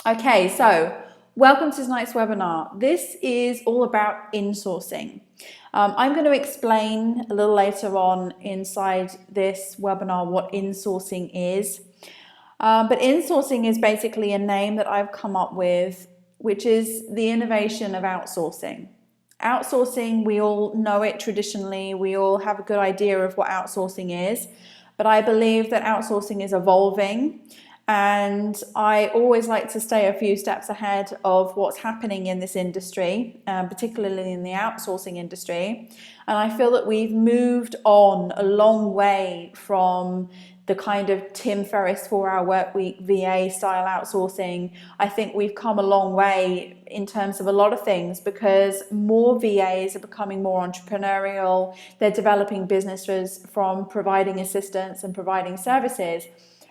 Okay, so welcome to tonight's webinar. This is all about insourcing. I'm going to explain a little later on inside this webinar what insourcing is. But insourcing is basically a name that I've come up with, which is the innovation of outsourcing. Outsourcing, we all know it traditionally, we all have a good idea of what outsourcing is, but I believe that outsourcing is evolving, and I always like to stay a few steps ahead of what's happening in this industry, particularly in the outsourcing industry. And I feel that we've moved on a long way from the kind of Tim Ferriss 4-hour workweek VA style outsourcing. I think we've come a long way in terms of a lot of things because more VAs are becoming more entrepreneurial. They're developing businesses from providing assistance and providing services.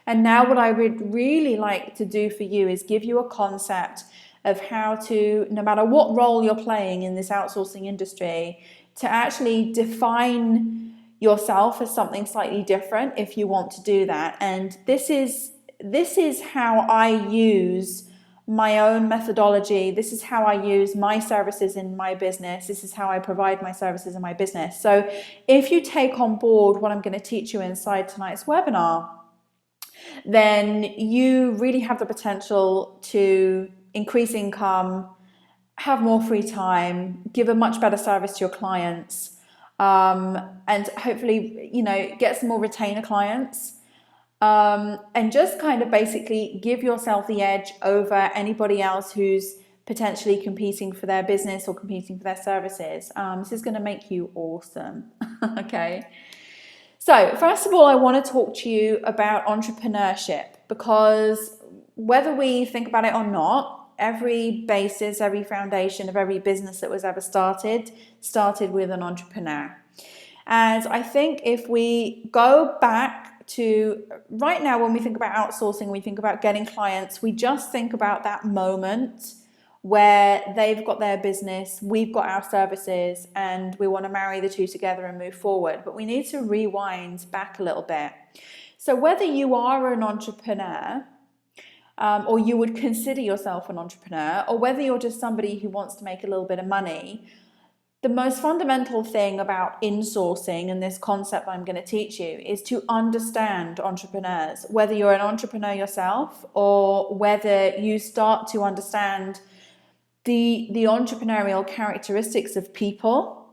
And now what I would really like to do for you is give you a concept of how to, no matter what role you're playing in this outsourcing industry, to actually define yourself as something slightly different if you want to do that. And this is how I use my own methodology. This is how I use my services in my business. This is how I provide my services in my business. So if you take on board what I'm going to teach you inside tonight's webinar, then you really have the potential to increase income, have more free time, give a much better service to your clients, and hopefully, get some more retainer clients, and just kind of basically give yourself the edge over anybody else who's potentially competing for their business or competing for their services. This is going to make you awesome. Okay. So first of all, I want to talk to you about entrepreneurship, because whether we think about it or not, every basis, every foundation of every business that was ever started with an entrepreneur. And I think if we go back to right now, when we think about outsourcing, we think about getting clients, we just think about that moment where they've got their business, we've got our services, and we want to marry the two together and move forward. But we need to rewind back a little bit. So whether you are an entrepreneur, or you would consider yourself an entrepreneur, or whether you're just somebody who wants to make a little bit of money, the most fundamental thing about insourcing and this concept I'm going to teach you is to understand entrepreneurs, whether you're an entrepreneur yourself or whether you start to understand the entrepreneurial characteristics of people,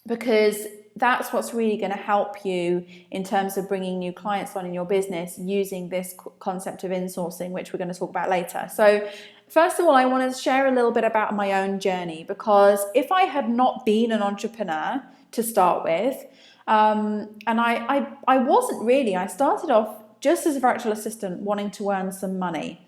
because that's what's really going to help you in terms of bringing new clients on in your business using this concept of insourcing, which we're going to talk about later. So first of all, I want to share a little bit about my own journey, because if I had not been an entrepreneur to start with, and I wasn't really, I started off just as a virtual assistant wanting to earn some money.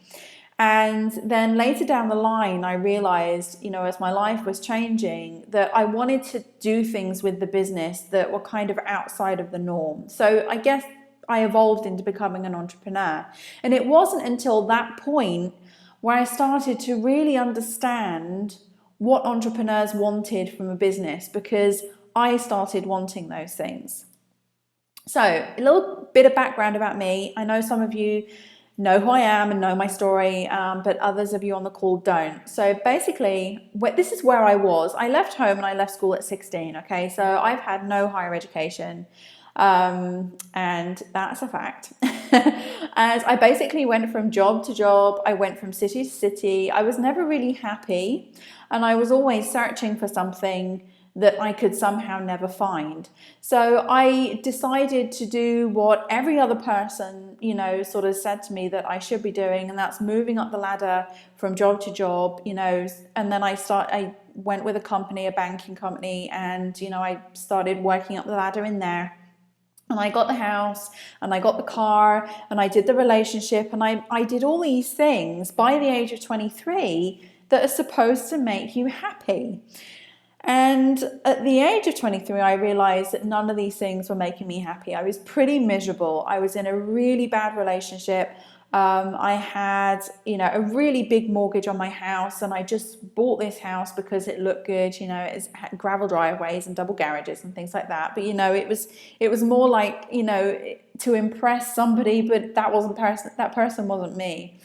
And then later down the line, I realized, as my life was changing, that I wanted to do things with the business that were kind of outside of the norm. So I guess I evolved into becoming an entrepreneur. And it wasn't until that point where I started to really understand what entrepreneurs wanted from a business, because I started wanting those things. So a little bit of background about me. I know some of you know who I am and know my story, but others of you on the call don't. So basically, this is where I was. I left home and I left school at 16, okay? So I've had no higher education, and that's a fact. And I basically went from job to job. I went from city to city. I was never really happy, and I was always searching for something that I could somehow never find. So I decided to do what every other person, sort of said to me that I should be doing, and that's moving up the ladder from job to job, and then I went with a banking company, and, I started working up the ladder in there. And I got the house, and I got the car, and I did the relationship, and I did all these things by the age of 23 that are supposed to make you happy. And at the age of 23, I realized that none of these things were making me happy. I was pretty miserable. I was in a really bad relationship. I had, a really big mortgage on my house, and I just bought this house because it looked good. It had gravel driveways and double garages and things like that. But it was more like, to impress somebody, but that person wasn't me.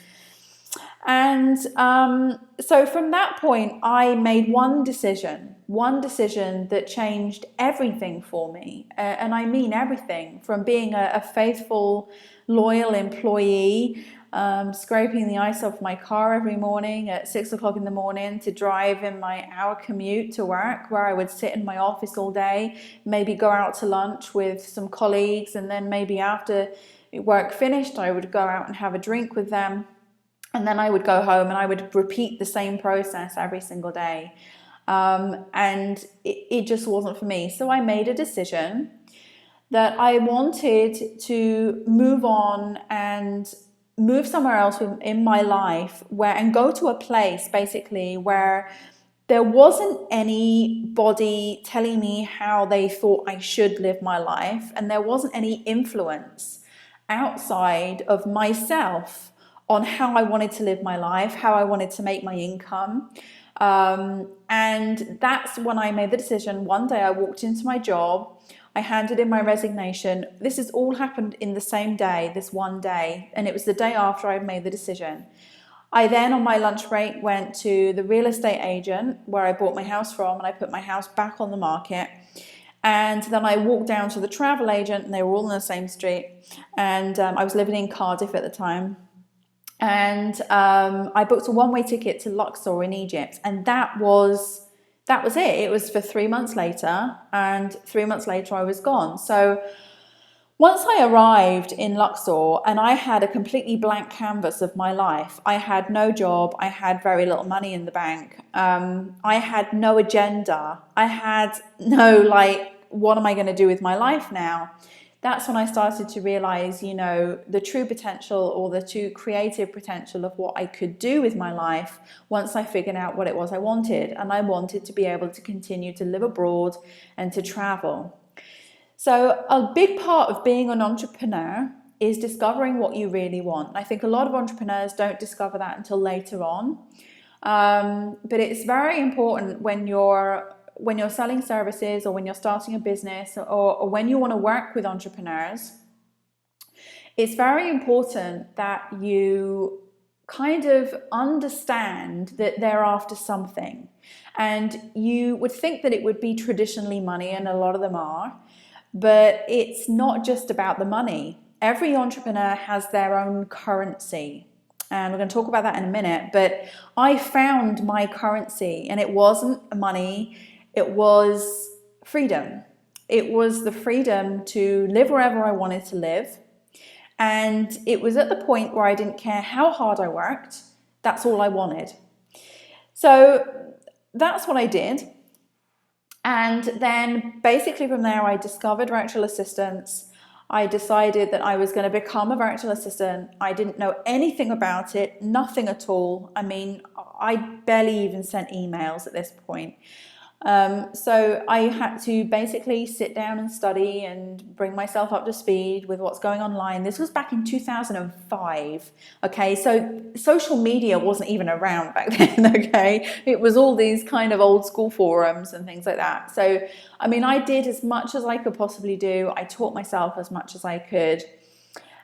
And so from that point, I made one decision that changed everything for me. And I mean everything, from being a faithful, loyal employee, scraping the ice off my car every morning at 6 o'clock in the morning, to drive in my hour commute to work, where I would sit in my office all day, maybe go out to lunch with some colleagues, and then maybe after work finished, I would go out and have a drink with them. And then I would go home and I would repeat the same process every single day. And it just wasn't for me. So I made a decision that I wanted to move on and move somewhere else in my life, and go to a place basically where there wasn't anybody telling me how they thought I should live my life, and there wasn't any influence outside of myself on how I wanted to live my life, how I wanted to make my income. And that's when I made the decision. One day I walked into my job, I handed in my resignation. This has all happened in the same day, this one day, and it was the day after I made the decision. I then, on my lunch break, went to the real estate agent where I bought my house from, and I put my house back on the market. And then I walked down to the travel agent, and they were all in the same street. And I was living in Cardiff at the time. And I booked a one-way ticket to Luxor in Egypt, and that was it. It was for 3 months later, and 3 months later I was gone. So once I arrived in Luxor, and I had a completely blank canvas of my life. I had no job, I had very little money in the bank, I had no agenda, I had no, what am I going to do with my life now? That's when I started to realize, the true potential, or the true creative potential of what I could do with my life once I figured out what it was I wanted. And I wanted to be able to continue to live abroad and to travel. So a big part of being an entrepreneur is discovering what you really want. I think a lot of entrepreneurs don't discover that until later on. But it's very important when you're selling services, or when you're starting a business, or when you want to work with entrepreneurs. It's very important that you kind of understand that they're after something. And you would think that it would be traditionally money, and a lot of them are, but it's not just about the money. Every entrepreneur has their own currency. And we're going to talk about that in a minute. But I found my currency, and it wasn't money. It was freedom. It was the freedom to live wherever I wanted to live. And it was at the point where I didn't care how hard I worked. That's all I wanted. So that's what I did. And then basically from there, I discovered virtual assistants. I decided that I was going to become a virtual assistant. I didn't know anything about it, nothing at all. I mean, I barely even sent emails at this point. So I had to basically sit down and study and bring myself up to speed with what's going online. This was back in 2005. Okay, so social media wasn't even around back then. Okay, it was all these kind of old school forums and things like that. So, I mean, I did as much as I could possibly do. I taught myself as much as I could.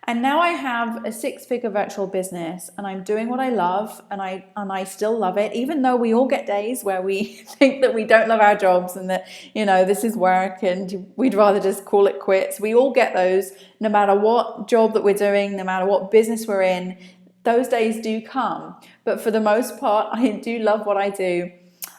And now I have a 6-figure virtual business, and I'm doing what I love, and I still love it, even though we all get days where we think that we don't love our jobs, and that, this is work and we'd rather just call it quits. We all get those, no matter what job that we're doing, no matter what business we're in. Those days do come, but for the most part, I do love what I do.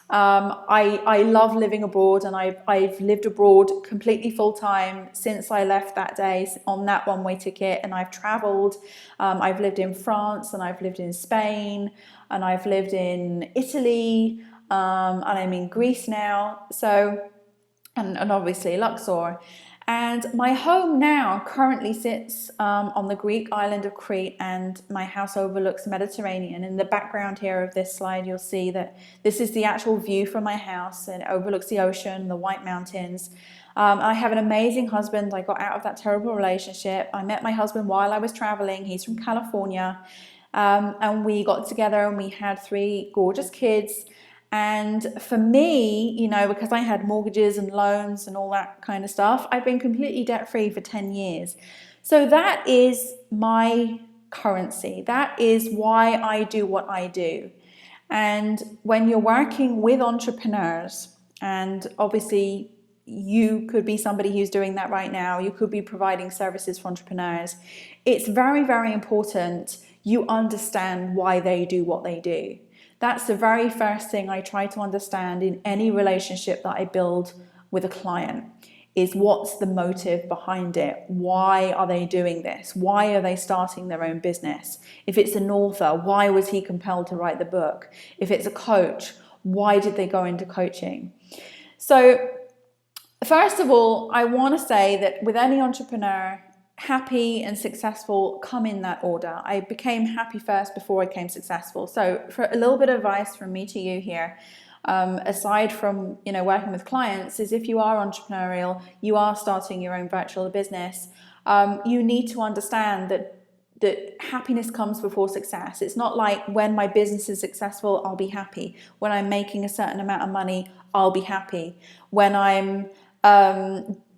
I love living abroad, and I've lived abroad completely full time since I left that day on that one-way ticket, and I've traveled. I've lived in France, and I've lived in Spain, and I've lived in Italy, and I'm in Greece now. So, and obviously Luxor. And my home now currently sits on the Greek island of Crete, and my house overlooks the Mediterranean. In the background here of this slide, you'll see that this is the actual view from my house, and it overlooks the ocean, the White Mountains. I have an amazing husband. I got out of that terrible relationship. I met my husband while I was traveling. He's from California. And we got together, and we had 3 gorgeous kids. And for me, because I had mortgages and loans and all that kind of stuff, I've been completely debt-free for 10 years. So that is my currency. That is why I do what I do. And when you're working with entrepreneurs, and obviously you could be somebody who's doing that right now, you could be providing services for entrepreneurs, it's very, very important you understand why they do what they do. That's the very first thing I try to understand in any relationship that I build with a client, is what's the motive behind it? Why are they doing this? Why are they starting their own business? If it's an author, why was he compelled to write the book? If it's a coach, why did they go into coaching? So first of all, I want to say that with any entrepreneur, happy and successful come in that order. I became happy first before I became successful. So for a little bit of advice from me to you here, aside from working with clients, is if you are entrepreneurial, you are starting your own virtual business, you need to understand that happiness comes before success. It's not like when my business is successful, I'll be happy. When I'm making a certain amount of money, I'll be happy. When I'm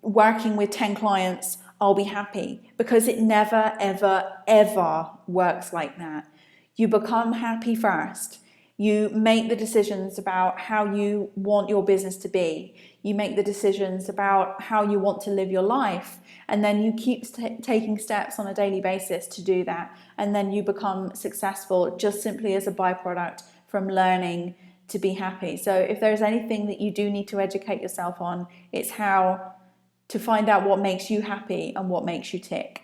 working with 10 clients, I'll be happy. Because it never, ever, ever works like that. You become happy first. You make the decisions about how you want your business to be. You make the decisions about how you want to live your life. And then you keep taking steps on a daily basis to do that. And then you become successful just simply as a byproduct from learning to be happy. So if there's anything that you do need to educate yourself on, it's how to find out what makes you happy and what makes you tick.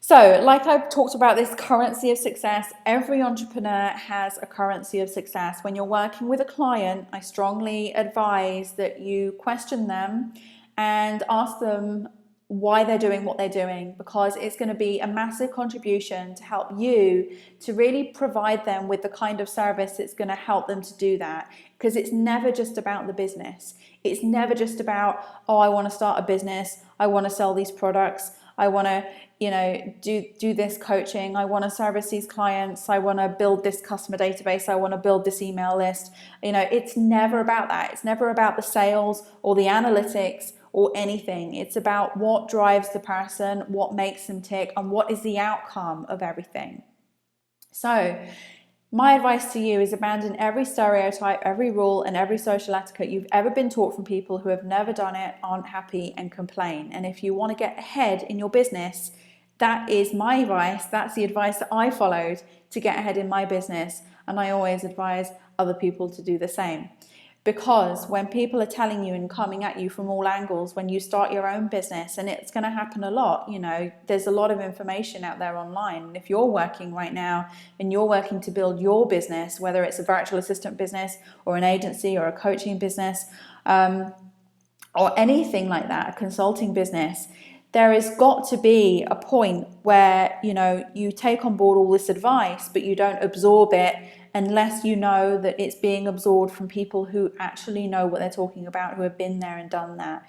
So, like I've talked about this currency of success, every entrepreneur has a currency of success. When you're working with a client, I strongly advise that you question them and ask them why they're doing what they're doing, because it's going to be a massive contribution to help you to really provide them with the kind of service that's going to help them to do that. Because it's never just about the business. It's never just about, oh, I want to start a business, I want to sell these products, I want to do this coaching, I want to service these clients, I want to build this customer database, I want to build this email list. It's never about that. It's never about the sales or the analytics or anything. It's about what drives the person, what makes them tick, and what is the outcome of everything. So my advice to you is abandon every stereotype, every rule, and every social etiquette you've ever been taught from people who have never done it, aren't happy, and complain. And if you want to get ahead in your business, that is my advice. That's the advice that I followed to get ahead in my business. And I always advise other people to do the same. Because when people are telling you and coming at you from all angles when you start your own business, and it's going to happen a lot, there's a lot of information out there online. And if you're working right now and you're working to build your business, whether it's a virtual assistant business or an agency or a coaching business or anything like that, a consulting business, there has got to be a point where you take on board all this advice, but you don't absorb it unless you know that it's being absorbed from people who actually know what they're talking about, who have been there and done that.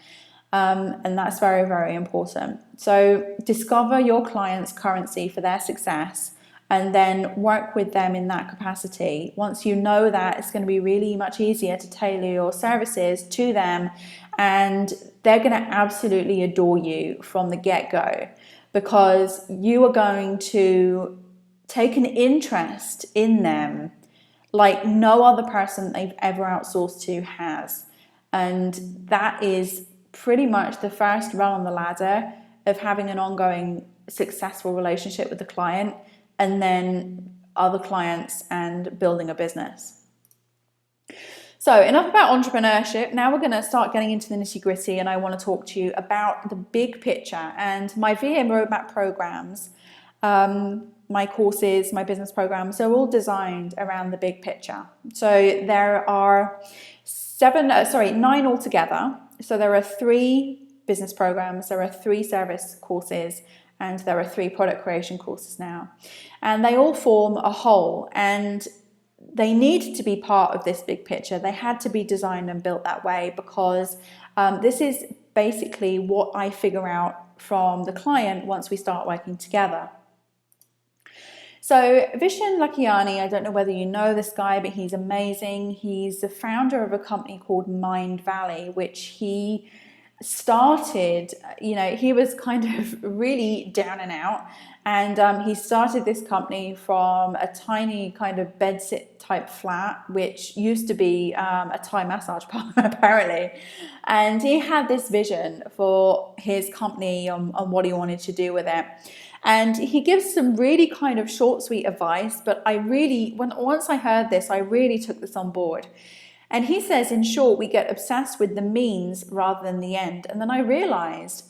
And that's very, very important. So discover your client's currency for their success and then work with them in that capacity. Once you know that, it's going to be really much easier to tailor your services to them, and they're going to absolutely adore you from the get-go, because you are going to take an interest in them like no other person they've ever outsourced to has. And that is pretty much the first rung on the ladder of having an ongoing successful relationship with the client, and then other clients, and building a business. So enough about entrepreneurship. Now we're going to start getting into the nitty-gritty, and I want to talk to you about the big picture. And my VM roadmap programs, my courses, my business programs, they're all designed around the big picture. So there are 9 altogether. So there are 3 business programs, there are 3 service courses, and there are 3 product creation courses now. And they all form a whole, and they need to be part of this big picture. They had to be designed and built that way, because this is basically what I figure out from the client once we start working together. So Vishen Lakhiani, I don't know whether you know this guy, but he's amazing. He's the founder of a company called Mind Valley, which he started, he was kind of really down and out, and he started this company from a tiny kind of bedsit type flat, which used to be a Thai massage parlor apparently. And he had this vision for his company on what he wanted to do with it. And he gives some really kind of short, sweet advice, but once I heard this, I really took this on board. And he says, in short, we get obsessed with the means rather than the end. And then I realized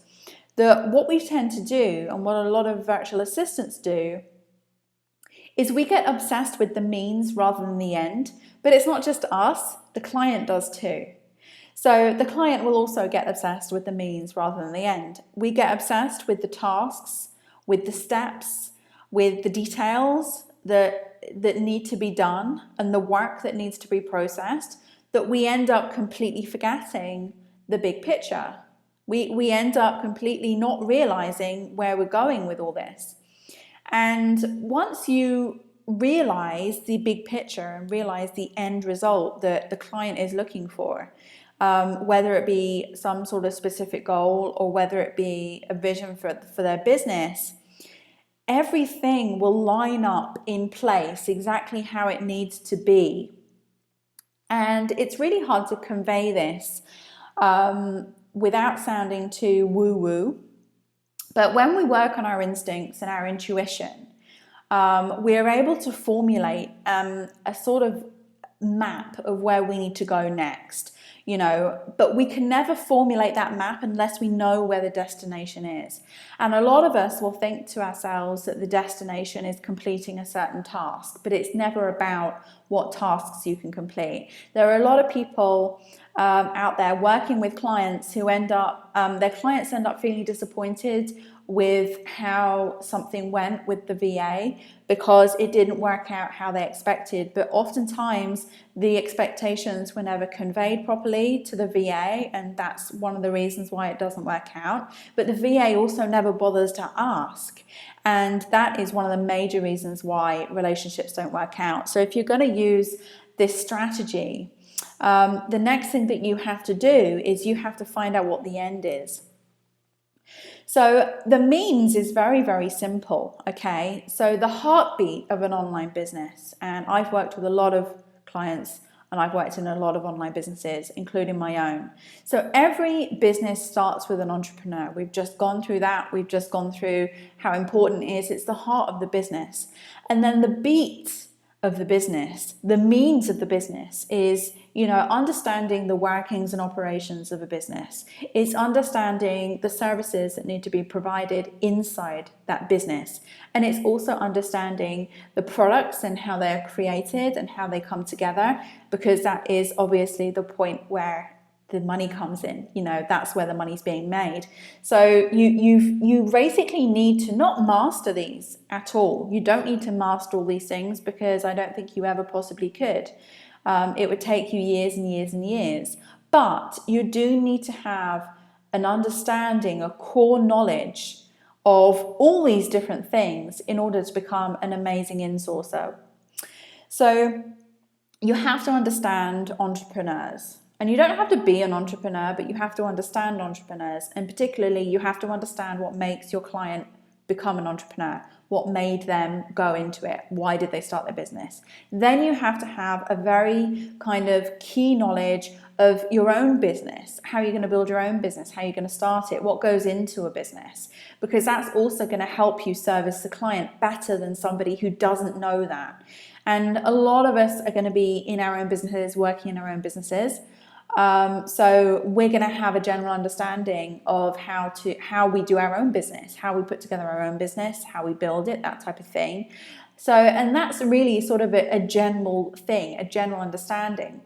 that what we tend to do, and what a lot of virtual assistants do, is we get obsessed with the means rather than the end. But it's not just us, the client does too. So the client will also get obsessed with the means rather than the end. We get obsessed with the tasks, with the steps, with the details that need to be done, and the work that needs to be processed, that we end up completely forgetting the big picture. We end up completely not realizing where we're going with all this. And once you realize the big picture and realize the end result that the client is looking for, whether it be some sort of specific goal or whether it be a vision for their business, everything will line up in place exactly how it needs to be. And it's really hard to convey this without sounding too woo-woo. But when we work on our instincts and our intuition, we're able to formulate a sort of map of where we need to go next. But we can never formulate that map unless we know where the destination is. And a lot of us will think to ourselves that the destination is completing a certain task, but it's never about what tasks you can complete. There are a lot of people out there working with clients who their clients end up feeling disappointed with how something went with the VA because it didn't work out how they expected. But oftentimes the expectations were never conveyed properly to the VA, and that's one of the reasons why it doesn't work out. But the VA also never bothers to ask, and that is one of the major reasons why relationships don't work out. So if you're going to use this strategy, the next thing that you have to do is you have to find out what the end is. So the means is very, very simple, okay? So the heartbeat of an online business, and I've worked with a lot of clients and I've worked in a lot of online businesses, including my own. So every business starts with an entrepreneur. We've just gone through that. We've just gone through how important it is. It's the heart of the business. And then the beat of the business, the means of the business is, understanding the workings and operations of a business. It's understanding the services that need to be provided inside that business. And it's also understanding the products and how they're created and how they come together, because that is obviously the point where the money comes in. That's where the money's being made. So you basically need to not master these at all. You don't need to master all these things, because I don't think you ever possibly could. It would take you years and years and years. But you do need to have an understanding, a core knowledge of all these different things in order to become an amazing insourcer. So you have to understand entrepreneurs. And you don't have to be an entrepreneur, but you have to understand entrepreneurs. And particularly, you have to understand what makes your client become an entrepreneur. What made them go into it? Why did they start their business? Then you have to have a very kind of key knowledge of your own business, how you're going to build your own business, how you're going to start it, what goes into a business, because that's also going to help you service the client better than somebody who doesn't know that. And a lot of us are going to be in our own businesses, working in our own businesses. So we're going to have a general understanding of how we do our own business, how we put together our own business, how we build it, that type of thing. So, and that's really sort of a general thing, a general understanding.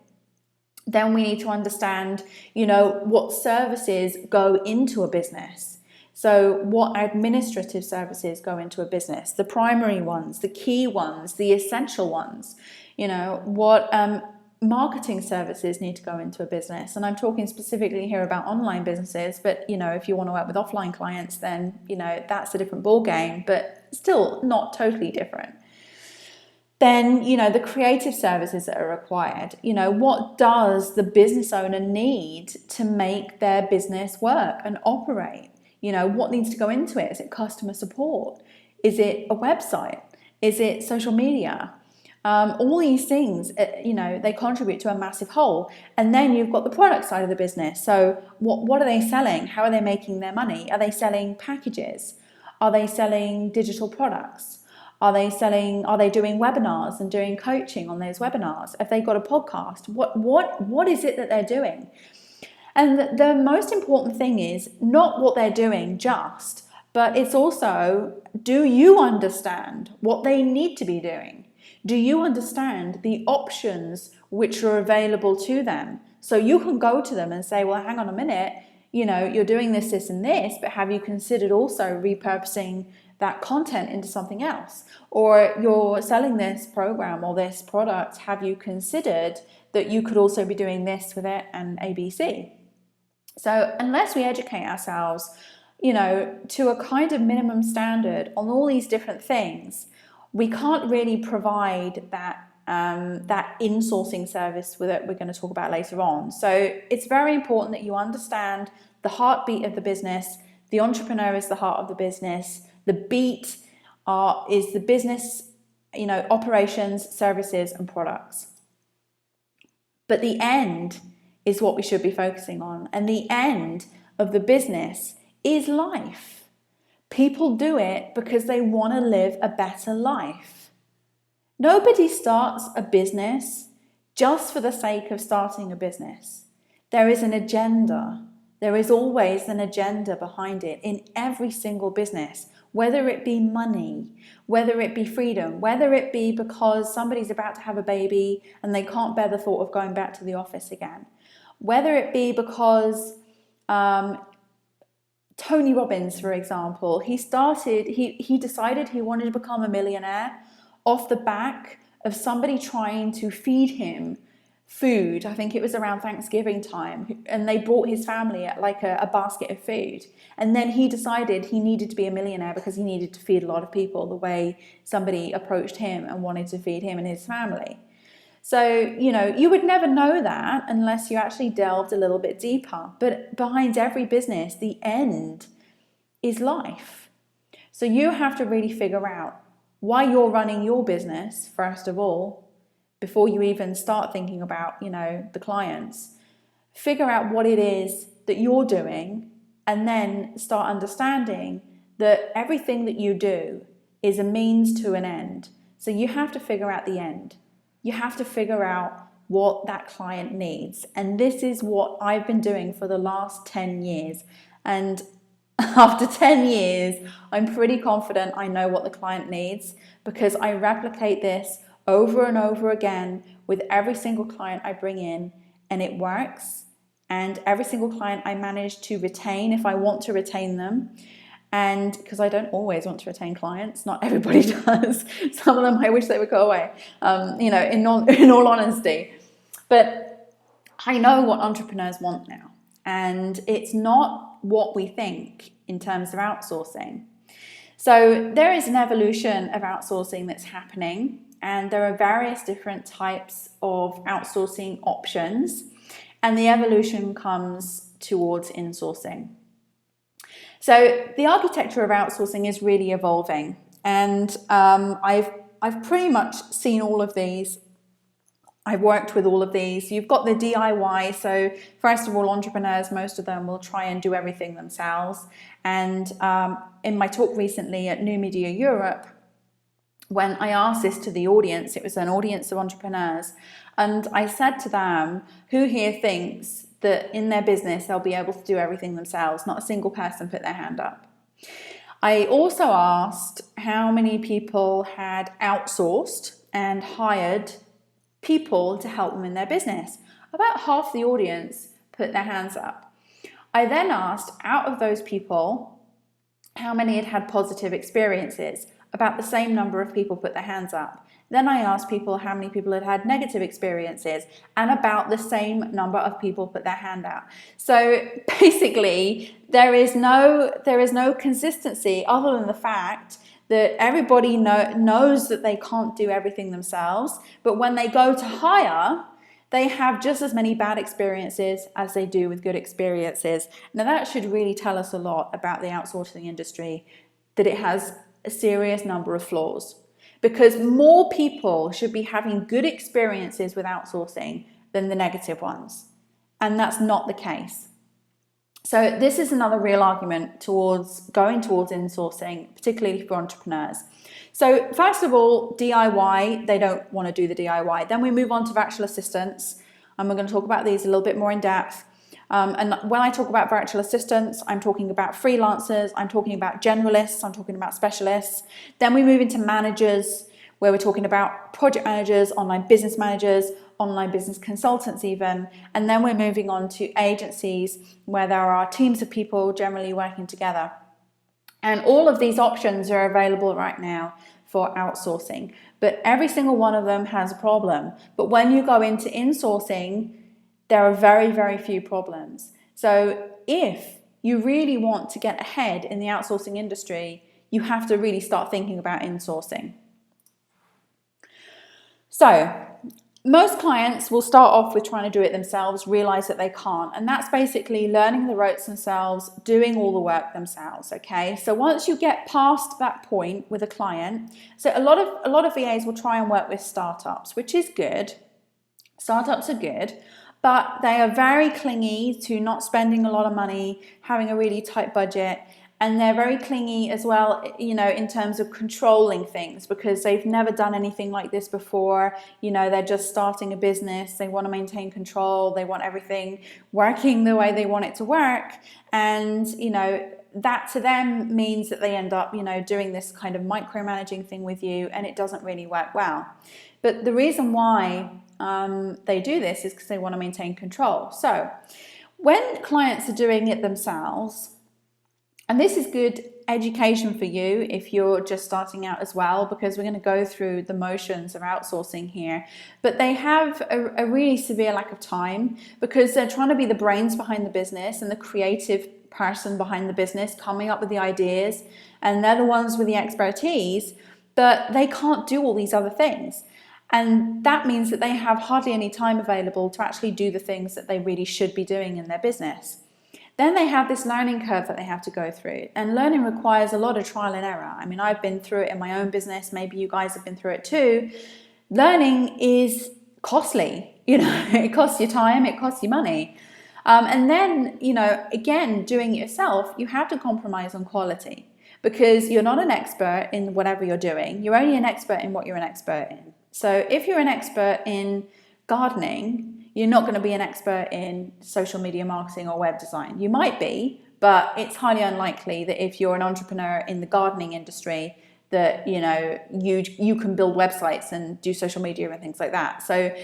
Then we need to understand, what services go into a business. So what administrative services go into a business, the primary ones, the key ones, the essential ones, what marketing services need to go into a business. And I'm talking specifically here about online businesses, but if you want to work with offline clients, then that's a different ball game, but still not totally different. Then, the creative services that are required. What does the business owner need to make their business work and operate? What needs to go into it? Is it customer support? Is it a website? Is it social media? All these things, they contribute to a massive whole. And then you've got the product side of the business. So what are they selling? How are they making their money? Are they selling packages? Are they selling digital products? Are they doing webinars and doing coaching on those webinars? Have they got a podcast? What is it that they're doing? And the most important thing is not what they're doing just, but it's also, do you understand what they need to be doing? Do you understand the options which are available to them? So you can go to them and say, well, hang on a minute, you're doing this, this, and this, but have you considered also repurposing that content into something else? Or you're selling this program or this product, have you considered that you could also be doing this with it and ABC? So unless we educate ourselves, to a kind of minimum standard on all these different things, we can't really provide that insourcing service that we're going to talk about later on. So it's very important that you understand the heartbeat of the business. The entrepreneur is the heart of the business. The beat is the business, operations, services, and products. But the end is what we should be focusing on. And the end of the business is life. People do it because they want to live a better life. Nobody starts a business just for the sake of starting a business. There is an agenda. There is always an agenda behind it in every single business, whether it be money, whether it be freedom, whether it be because somebody's about to have a baby and they can't bear the thought of going back to the office again, whether it be because Tony Robbins, for example, he decided he wanted to become a millionaire off the back of somebody trying to feed him food. I think it was around Thanksgiving time, and they brought his family like a basket of food. And then he decided he needed to be a millionaire because he needed to feed a lot of people the way somebody approached him and wanted to feed him and his family. So, you would never know that unless you actually delved a little bit deeper. But behind every business, the end is life. So you have to really figure out why you're running your business, first of all, before you even start thinking about, the clients. Figure out what it is that you're doing, and then start understanding that everything that you do is a means to an end. So you have to figure out the end. You have to figure out what that client needs. And this is what I've been doing for the last 10 years. And after 10 years, I'm pretty confident I know what the client needs, because I replicate this over and over again with every single client I bring in, and it works. And every single client I manage to retain if I want to retain them. And because I don't always want to retain clients, not everybody does. Some of them I wish they would go away, in all honesty. But I know what entrepreneurs want now. And it's not what we think in terms of outsourcing. So there is an evolution of outsourcing that's happening. And there are various different types of outsourcing options. And the evolution comes towards insourcing. So the architecture of outsourcing is really evolving, and I've pretty much seen all of these. I've worked with all of these. You've got the DIY. So first of all, entrepreneurs, most of them will try and do everything themselves. And in my talk recently at New Media Europe, when I asked this to the audience, it was an audience of entrepreneurs, and I said to them, who here thinks that in their business they'll be able to do everything themselves? Not a single person put their hand up. I also asked how many people had outsourced and hired people to help them in their business. About half the audience put their hands up. I then asked, out of those people, how many had had positive experiences? about the same number of people put their hands up. Then I asked people how many people had had negative experiences, and about the same number of people put their hand out. So basically, there is no consistency other than the fact that everybody knows that they can't do everything themselves, but when they go to hire, they have just as many bad experiences as they do with good experiences. Now that should really tell us a lot about the outsourcing industry, that it has a serious number of flaws, because more people should be having good experiences with outsourcing than the negative ones, and that's not the case. So this is another real argument towards going towards insourcing, particularly for entrepreneurs. So first of all, DIY, they don't want to do the DIY. Then we move on to virtual assistants, and we're going to talk about these a little bit more in depth. And when I talk about virtual assistants, I'm talking about freelancers, I'm talking about generalists, I'm talking about specialists. Then we move into managers, where we're talking about project managers, online business consultants even. And then we're moving on to agencies, where there are teams of people generally working together. And all of these options are available right now for outsourcing, but every single one of them has a problem. But when you go into insourcing, there are very, very few problems. So if you really want to get ahead in the outsourcing industry, you have to really start thinking about insourcing. So most clients will start off with trying to do it themselves, realize that they can't. And that's basically learning the ropes themselves, doing all the work themselves, okay? So once you get past that point with a client, so a lot of VAs will try and work with startups, which is good. Startups are good, but they are very clingy to not spending a lot of money, having a really tight budget, and they're very clingy as well, you know, in terms of controlling things, because they've never done anything like this before. You know, they're just starting a business. They want to maintain control. They want everything working the way they want it to work. And, you know, that to them means that they end up, you know, doing this kind of micromanaging thing with you, and it doesn't really work well. But the reason why they do this is because they want to maintain control. So when clients are doing it themselves, and this is good education for you if you're just starting out as well, because we're going to go through the motions of outsourcing here. But they have a really severe lack of time, because they're trying to be the brains behind the business and the creative person behind the business, coming up with the ideas, and they're the ones with the expertise, but they can't do all these other things. And that means that they have hardly any time available to actually do the things that they really should be doing in their business. Then they have this learning curve that they have to go through, and learning requires a lot of trial and error. I mean, I've been through it in my own business. Maybe you guys have been through it too. Learning is costly. You know, it costs you time, it costs you money. And then, you know, again, doing it yourself, you have to compromise on quality, because you're not an expert in whatever you're doing. You're only an expert in what you're an expert in. So if you're an expert in gardening, you're not going to be an expert in social media marketing or web design. You might be, but it's highly unlikely that if you're an entrepreneur in the gardening industry that, you know, you can build websites and do social media and things like that. So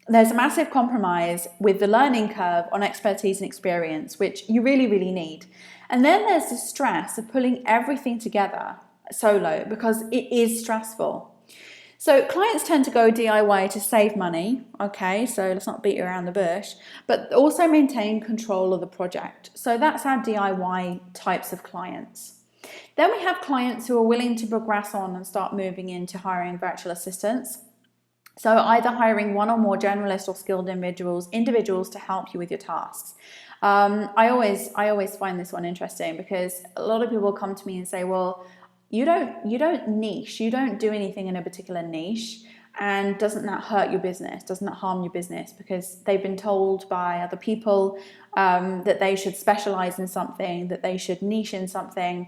there's a massive compromise with the learning curve on expertise and experience, which you really, really need. And then there's the stress of pulling everything together solo, because it is stressful. So clients tend to go DIY to save money, okay, so let's not beat around the bush, but also maintain control of the project. So that's our DIY types of clients. Then we have clients who are willing to progress on and start moving into hiring virtual assistants. So either hiring one or more generalist or skilled individuals to help you with your tasks. I always find this one interesting, because a lot of people come to me and say, well, you don't niche, you don't do anything in a particular niche, and doesn't that hurt your business? Doesn't that harm your business? Because they've been told by other people that they should specialize in something, that they should niche in something.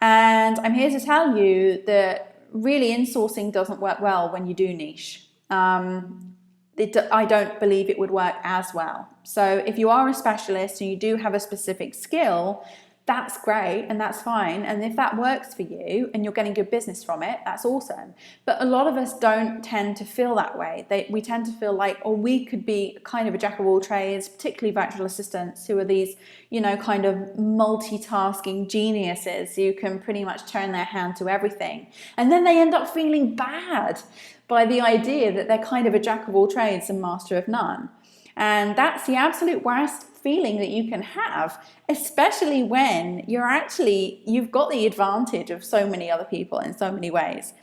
And I'm here to tell you that really insourcing doesn't work well when you do niche. I don't believe it would work as well. So if you are a specialist and you do have a specific skill, that's great and that's fine. And if that works for you and you're getting good business from it, that's awesome. But a lot of us don't tend to feel that way. We tend to feel like, or we could be kind of a jack of all trades, particularly virtual assistants who are these, kind of multitasking geniuses who can pretty much turn their hand to everything. And then they end up feeling bad by the idea that they're kind of a jack of all trades and master of none. And that's the absolute worst feeling that you can have, especially when you've got the advantage of so many other people in so many ways.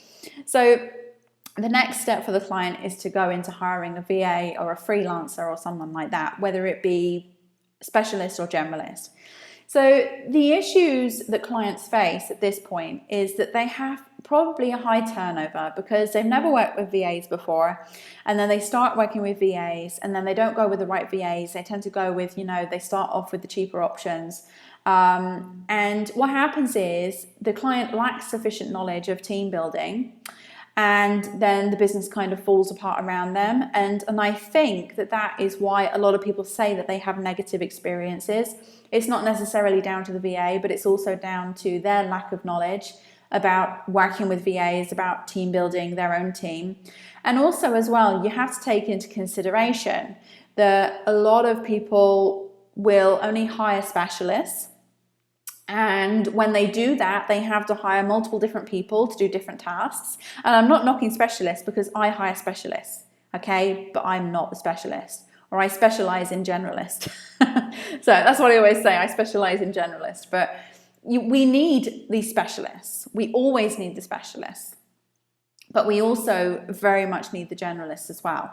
So the next step for the client is to go into hiring a VA or a freelancer or someone like that, whether it be specialist or generalist. So the issues that clients face at this point is that they have probably a high turnover because they've never worked with VAs before, and then they start working with VAs and then they don't go with the right VAs. They tend to go with, they start off with the cheaper options. And what happens is the client lacks sufficient knowledge of team building, and then the business kind of falls apart around them. And I think that is why a lot of people say that they have negative experiences. It's not necessarily down to the VA, but it's also down to their lack of knowledge about working with VAs, about team building their own team. And also as well, you have to take into consideration that a lot of people will only hire specialists. And when they do that, they have to hire multiple different people to do different tasks. And I'm not knocking specialists because I hire specialists, okay? But I'm not the specialist, or I specialize in generalist. So that's what I always say, I specialize in generalist. But we need these specialists. We always need the specialists. But we also very much need the generalists as well.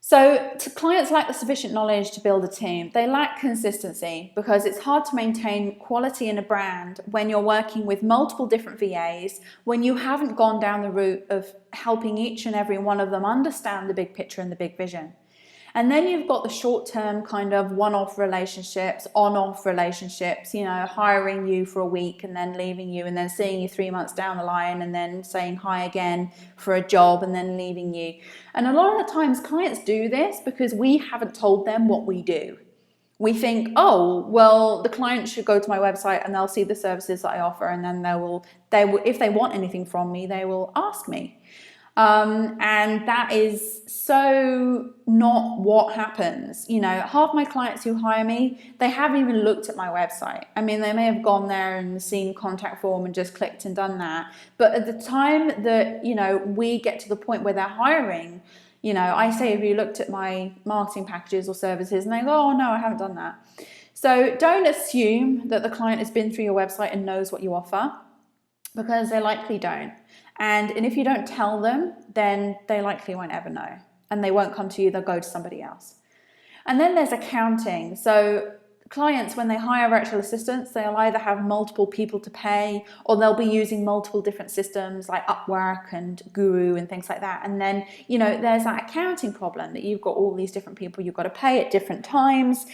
So clients lack the sufficient knowledge to build a team. They lack consistency because it's hard to maintain quality in a brand when you're working with multiple different VAs, when you haven't gone down the route of helping each and every one of them understand the big picture and the big vision. And then you've got the short-term kind of one-off relationships, on-off relationships, hiring you for a week and then leaving you and then seeing you 3 months down the line and then saying hi again for a job and then leaving you. And a lot of the times clients do this because we haven't told them what we do. We think, oh, well, the client should go to my website and they'll see the services that I offer, and then they will, if they want anything from me, they will ask me. And that is so not what happens. Half my clients who hire me, they haven't even looked at my website. I mean, they may have gone there and seen contact form and just clicked and done that. But at the time that, we get to the point where they're hiring, I say, have you looked at my marketing packages or services? And they go, oh no, I haven't done that. So don't assume that the client has been through your website and knows what you offer, because they likely don't. And if you don't tell them, then they likely won't ever know. And they won't come to you, they'll go to somebody else. And then there's accounting. So clients, when they hire virtual assistants, they'll either have multiple people to pay, or they'll be using multiple different systems like Upwork and Guru and things like that. And then, there's that accounting problem that you've got all these different people you've got to pay at different times.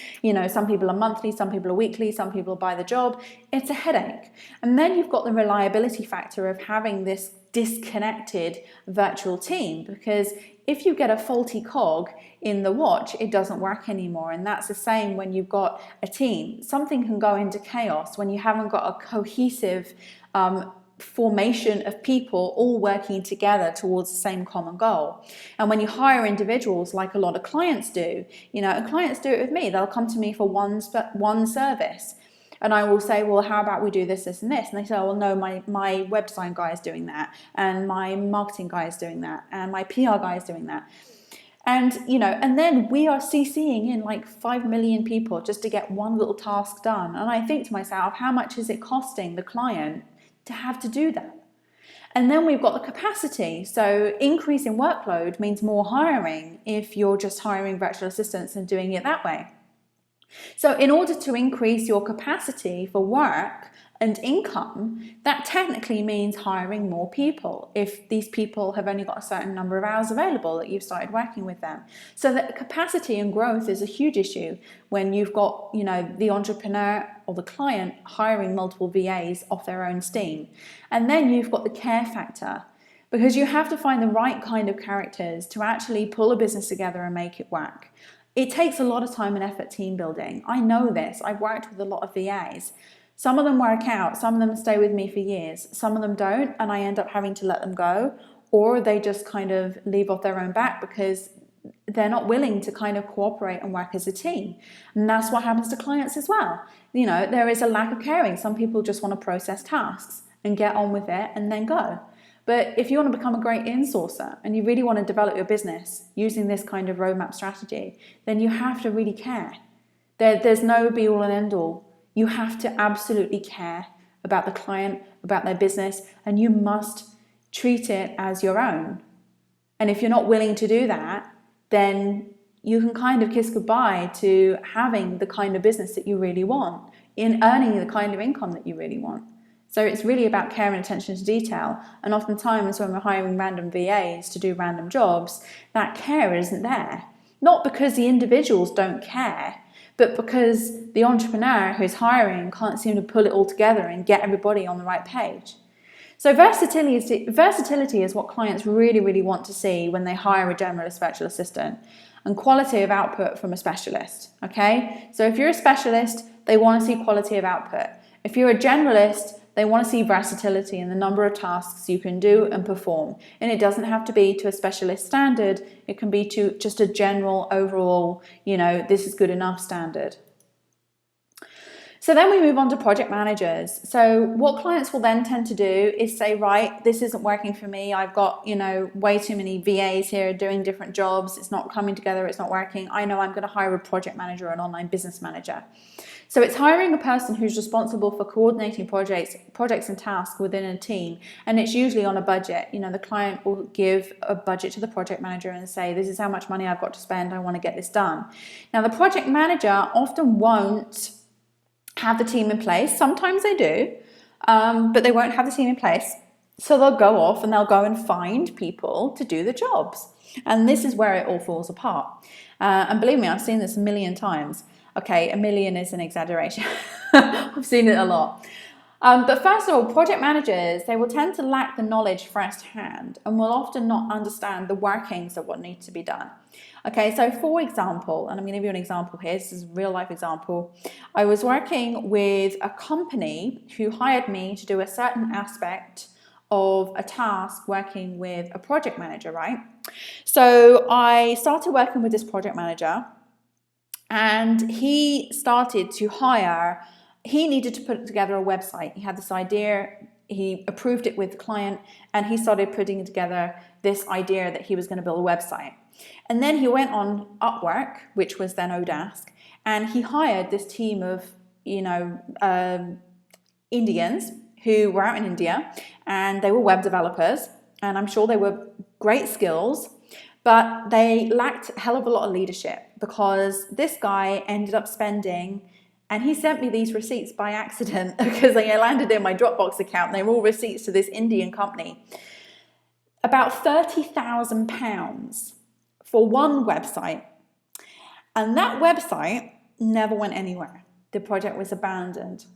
Some people are monthly, some people are weekly, some people buy the job. It's a headache. And then you've got the reliability factor of having this disconnected virtual team, because if you get a faulty cog in the watch, it doesn't work anymore. And that's the same when you've got a team. Something can go into chaos when you haven't got a cohesive formation of people all working together towards the same common goal. And when you hire individuals, like a lot of clients do, and clients do it with me, they'll come to me for one service. And I will say, well, how about we do this, this, and this? And they say, oh, well, no, my web design guy is doing that, and my marketing guy is doing that, and my PR guy is doing that. And, and then we are CCing in like 5 million people just to get one little task done. And I think to myself, how much is it costing the client to have to do that? And then we've got the capacity. So increase in workload means more hiring if you're just hiring virtual assistants and doing it that way. So in order to increase your capacity for work and income, that technically means hiring more people if these people have only got a certain number of hours available that you've started working with them. So that capacity and growth is a huge issue when you've got, the entrepreneur or the client hiring multiple VAs off their own steam. And then you've got the care factor, because you have to find the right kind of characters to actually pull a business together and make it work. It takes a lot of time and effort team building. I know this. I've worked with a lot of VAs. Some of them work out, some of them stay with me for years, some of them don't, and I end up having to let them go, or they just kind of leave off their own back because they're not willing to kind of cooperate and work as a team. And that's what happens to clients as well. You know, there is a lack of caring. Some people just want to process tasks and get on with it and then go. But if you want to become a great insourcer and you really want to develop your business using this kind of roadmap strategy, then you have to really care. There's no be all and end all. You have to absolutely care about the client, about their business, and you must treat it as your own. And if you're not willing to do that, then you can kind of kiss goodbye to having the kind of business that you really want, in earning the kind of income that you really want. So it's really about care and attention to detail. And oftentimes when we're hiring random VAs to do random jobs, that care isn't there. Not because the individuals don't care, but because the entrepreneur who's hiring can't seem to pull it all together and get everybody on the right page. So versatility is what clients really, really want to see when they hire a generalist virtual assistant, and quality of output from a specialist, okay? So if you're a specialist, they want to see quality of output. If you're a generalist, they want to see versatility in the number of tasks you can do and perform. And it doesn't have to be to a specialist standard. It can be to just a general overall, this is good enough standard. So then we move on to project managers. So what clients will then tend to do is say, right, this isn't working for me. I've got, way too many VAs here doing different jobs. It's not coming together. It's not working. I know I'm going to hire a project manager or an online business manager. So it's hiring a person who's responsible for coordinating projects and tasks within a team. And it's usually on a budget. The client will give a budget to the project manager and say, this is how much money I've got to spend. I want to get this done. Now, the project manager often won't have the team in place. Sometimes they do, but they won't have the team in place. So they'll go off and they'll go and find people to do the jobs. And this is where it all falls apart. And believe me, I've seen this a million times. Okay, a million is an exaggeration. I've seen it a lot. But first of all, project managers, they will tend to lack the knowledge firsthand and will often not understand the workings of what needs to be done. Okay, so for example, and I'm going to give you an example here, this is a real life example. I was working with a company who hired me to do a certain aspect of a task working with a project manager, right? So I started working with this project manager, and he started to hire. He needed to put together a website. He had this idea, he approved it with the client, and he started putting together this idea that he was going to build a website. And then he went on Upwork, which was then Odask, and he hired this team of, Indians who were out in India, and they were web developers, and I'm sure they were great skills, but they lacked a hell of a lot of leadership, because this guy ended up spending, and he sent me these receipts by accident because they landed in my Dropbox account. They were all receipts to this Indian company. About £30,000 for one website. And that website never went anywhere. The project was abandoned.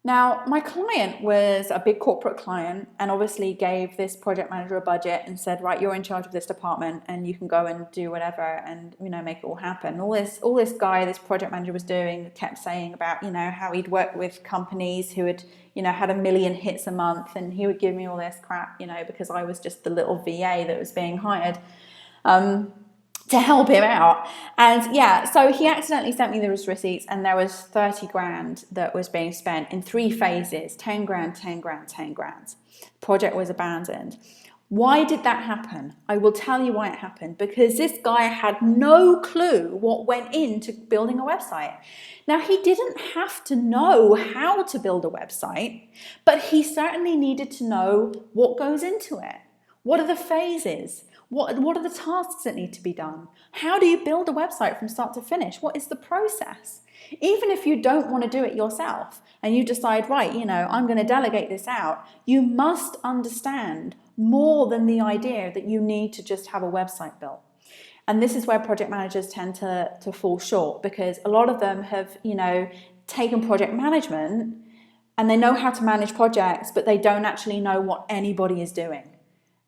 Now, my client was a big corporate client and obviously gave this project manager a budget and said, right, you're in charge of this department and you can go and do whatever and, make it all happen. All this guy, this project manager was doing, kept saying about, how he'd worked with companies who had, had 1 million hits a month, and he would give me all this crap, because I was just the little VA that was being hired to help him out. And yeah, so he accidentally sent me those receipts, and there was 30 grand that was being spent in 3 phases, 10 grand, 10 grand, 10 grand. Project was abandoned. Why did that happen? I will tell you why it happened. Because this guy had no clue what went into building a website. Now, he didn't have to know how to build a website, but he certainly needed to know what goes into it. What are the phases? What are the tasks that need to be done? How do you build a website from start to finish? What is the process? Even if you don't want to do it yourself and you decide, right, I'm going to delegate this out, you must understand more than the idea that you need to just have a website built. And this is where project managers tend to fall short, because a lot of them have, taken project management and they know how to manage projects, but they don't actually know what anybody is doing.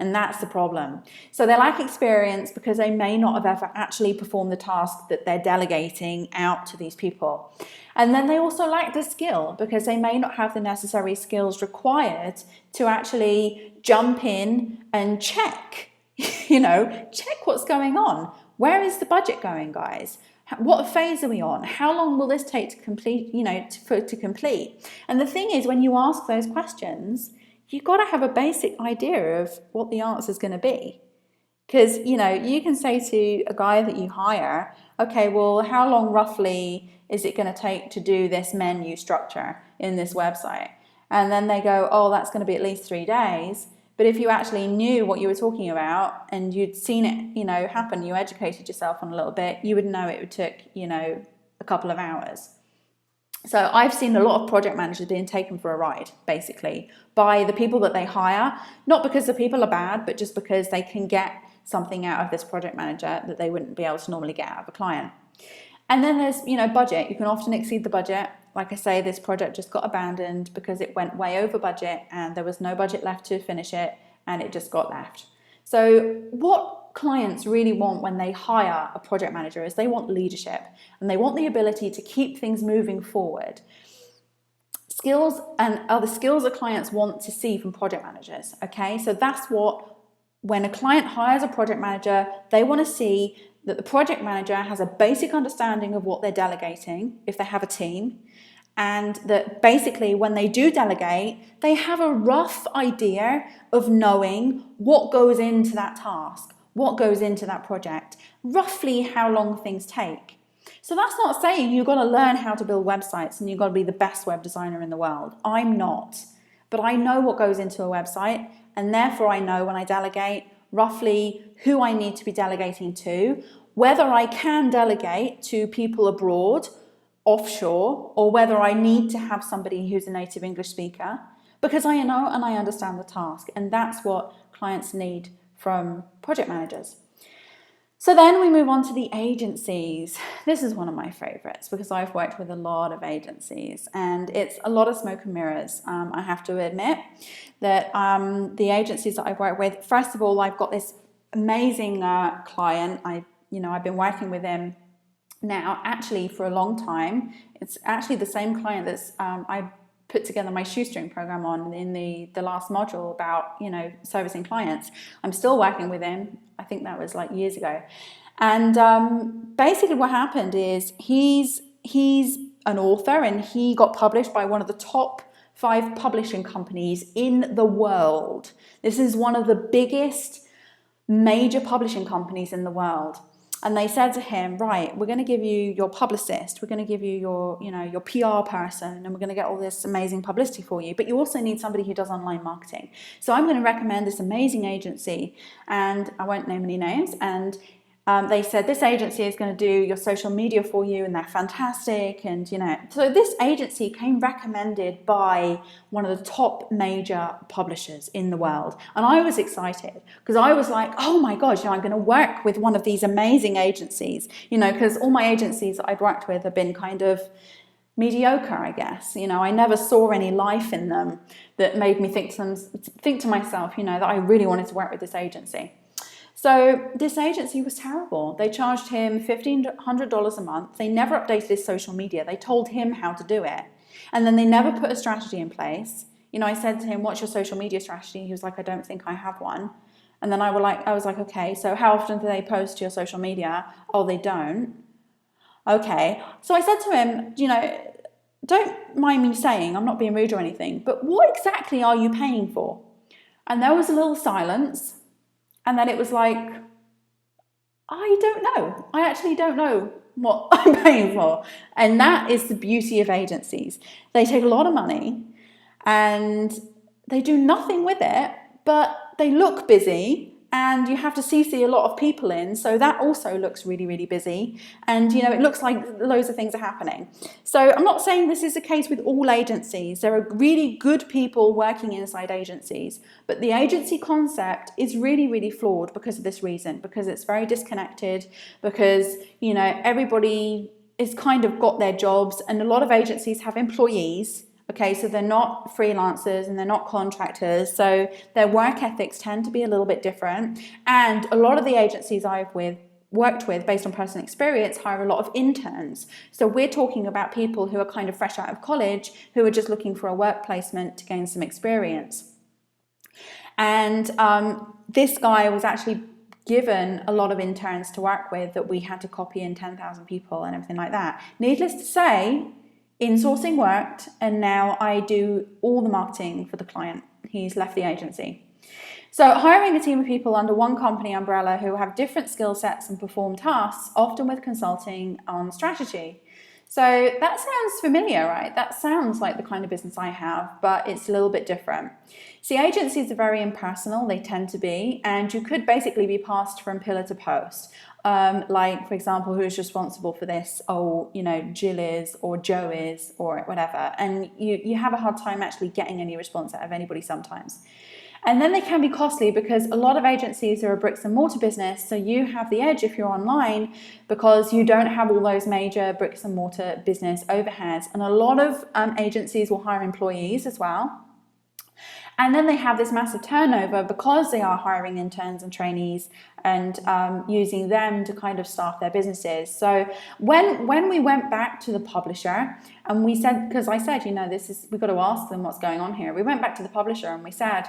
And that's the problem. So they lack experience because they may not have ever actually performed the task that they're delegating out to these people. And then they also lack the skill because they may not have the necessary skills required to actually jump in and check, check what's going on. Where is the budget going, guys? What phase are we on? How long will this take to complete, to complete? And the thing is, when you ask those questions, you've got to have a basic idea of what the answer is going to be. Because, you can say to a guy that you hire, okay, well, how long roughly is it going to take to do this menu structure in this website? And then they go, oh, that's going to be at least 3 days. But if you actually knew what you were talking about and you'd seen it, happen, you educated yourself on a little bit, you would know it would take, a couple of hours. So I've seen a lot of project managers being taken for a ride, basically, by the people that they hire, not because the people are bad, but just because they can get something out of this project manager that they wouldn't be able to normally get out of a client. And then there's, budget. You can often exceed the budget. Like I say, this project just got abandoned because it went way over budget and there was no budget left to finish it and it just got left. So what clients really want when they hire a project manager is they want leadership and they want the ability to keep things moving forward. Skills and other skills that clients want to see from project managers, okay? So that's what, when a client hires a project manager, they want to see that the project manager has a basic understanding of what they're delegating, if they have a team, and that basically when they do delegate, they have a rough idea of knowing what goes into that task, what goes into that project, roughly how long things take. So that's not saying you've got to learn how to build websites and you've got to be the best web designer in the world. I'm not. But I know what goes into a website, and therefore I know when I delegate roughly who I need to be delegating to, whether I can delegate to people abroad, offshore, or whether I need to have somebody who's a native English speaker, because I know and I understand the task, and that's what clients need from project managers. So then we move on to the agencies. This is one of my favorites because I've worked with a lot of agencies and it's a lot of smoke and mirrors. I have to admit that the agencies that I've worked with, first of all, I've got this amazing client. I've been working with him now actually for a long time. It's actually the same client that's I put together my shoestring program on in the last module about servicing clients. I'm still working with him. I think that was like years ago. And basically what happened is he's an author and he got published by one of the top 5 publishing companies in the world. This is one of the biggest major publishing companies in the world. And they said to him, right, we're going to give you your publicist, we're going to give you your PR person, and we're going to get all this amazing publicity for you. But you also need somebody who does online marketing. So I'm going to recommend this amazing agency, and I won't name any names. And they said this agency is going to do your social media for you, and they're fantastic. And so this agency came recommended by one of the top major publishers in the world, and I was excited because I was like, oh my gosh, I'm going to work with one of these amazing agencies, because all my agencies that I've worked with have been kind of mediocre, I guess. I never saw any life in them that made me think to myself, that I really wanted to work with this agency. So this agency was terrible. They charged him $1,500 a month. They never updated his social media. They told him how to do it. And then they never put a strategy in place. I said to him, what's your social media strategy? He was like, I don't think I have one. And then I was like, okay, so how often do they post to your social media? Oh, they don't. Okay. So I said to him, don't mind me saying, I'm not being rude or anything, but what exactly are you paying for? And there was a little silence. And then it was like, I don't know. I actually don't know what I'm paying for. And that is the beauty of agencies. They take a lot of money and they do nothing with it, but they look busy and you have to CC a lot of people in. So that also looks really, really busy. And, it looks like loads of things are happening. So I'm not saying this is the case with all agencies. There are really good people working inside agencies. But the agency concept is really, really flawed because of this reason, because it's very disconnected, because, everybody is kind of got their jobs and a lot of agencies have employees. Okay, so they're not freelancers and they're not contractors, so their work ethics tend to be a little bit different. And a lot of the agencies I've worked with, based on personal experience, hire a lot of interns. So we're talking about people who are kind of fresh out of college, who are just looking for a work placement to gain some experience. And this guy was actually given a lot of interns to work with that we had to copy in 10,000 people and everything like that. Needless to say, Insourcing worked, and now I do all the marketing for the client. He's left the agency. So hiring a team of people under one company umbrella who have different skill sets and perform tasks, often with consulting on strategy. So that sounds familiar, right? That sounds like the kind of business I have, but it's a little bit different. See, agencies are very impersonal, they tend to be, and you could basically be passed from pillar to post. Like, for example, who is responsible for this? Oh, you know, Jill is, or Joe is, or whatever. And you have a hard time actually getting any response out of anybody sometimes. And then they can be costly because a lot of agencies are a bricks and mortar business, so you have the edge if you're online because you don't have all those major bricks and mortar business overheads. And a lot of agencies will hire employees as well. And then they have this massive turnover because they are hiring interns and trainees and using them to kind of staff their businesses. So when we went back to the publisher and we said, because I said, you know, we've got to ask them what's going on here. We went back to the publisher and we said,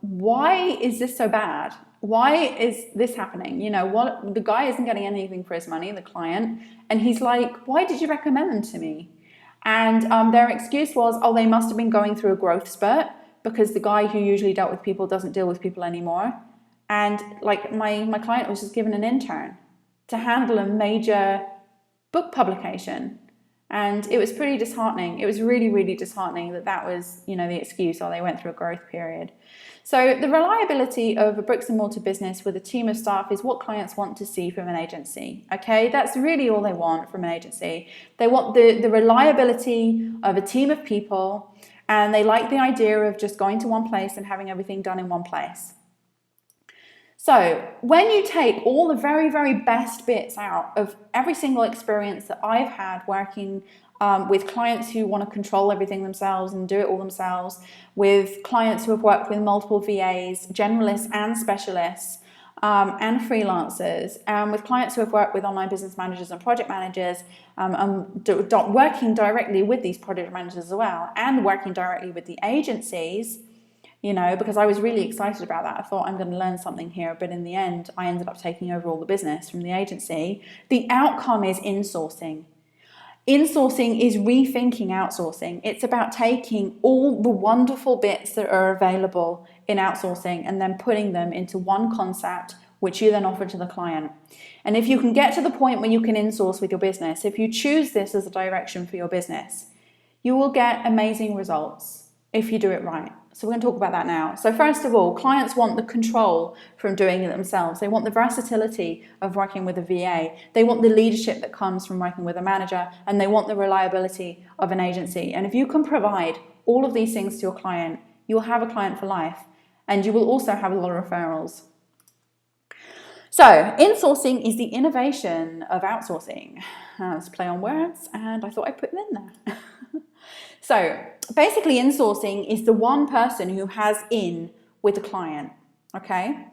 why is this so bad? Why is this happening? You know, what, the guy isn't getting anything for his money, the client. And he's like, why did you recommend them to me? And their excuse was, oh, they must have been going through a growth spurt, because the guy who usually dealt with people doesn't deal with people anymore. And like my client was just given an intern to handle a major book publication. And it was pretty disheartening. It was really, really disheartening that was, you know, the excuse, or they went through a growth period. So the reliability of a bricks and mortar business with a team of staff is what clients want to see from an agency. Okay, that's really all they want from an agency. They want the reliability of a team of people, and they like the idea of just going to one place and having everything done in one place. So when you take all the very, very best bits out of every single experience that I've had working with clients who want to control everything themselves and do it all themselves, with clients who have worked with multiple VAs, generalists and specialists, and freelancers, with clients who have worked with online business managers and project managers, working directly with these project managers as well, and working directly with the agencies, you know, because I was really excited about that. I thought I'm going to learn something here, but in the end, I ended up taking over all the business from the agency. The outcome is insourcing. Insourcing is rethinking outsourcing. It's about taking all the wonderful bits that are available in outsourcing and then putting them into one concept, which you then offer to the client. And if you can get to the point where you can insource with your business, if you choose this as a direction for your business, you will get amazing results if you do it right. So we're going to talk about that now. So first of all, clients want the control from doing it themselves. They want the versatility of working with a VA. They want the leadership that comes from working with a manager, and they want the reliability of an agency. And if you can provide all of these things to your client, you'll have a client for life, and you will also have a lot of referrals. So insourcing is the innovation of outsourcing. It's a play on words, and I thought I'd put it in there. So basically, insourcing is the one person who has in with the client, okay?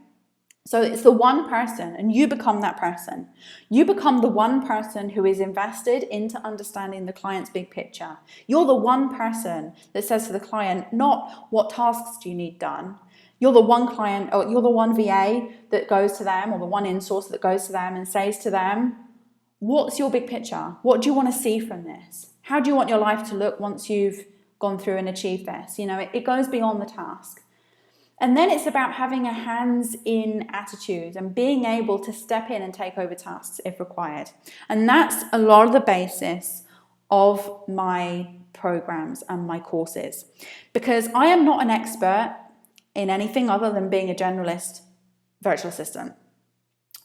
So it's the one person, and you become that person. You become the one person who is invested into understanding the client's big picture. You're the one person that says to the client, not what tasks do you need done. You're the one client, or you're the one VA that goes to them, or the one insourcer that goes to them and says to them, what's your big picture? What do you want to see from this? How do you want your life to look once you've gone through and achieved this? You know, it goes beyond the task. And then it's about having a hands-in attitude and being able to step in and take over tasks if required. And that's a lot of the basis of my programs and my courses, because I am not an expert in anything other than being a generalist virtual assistant.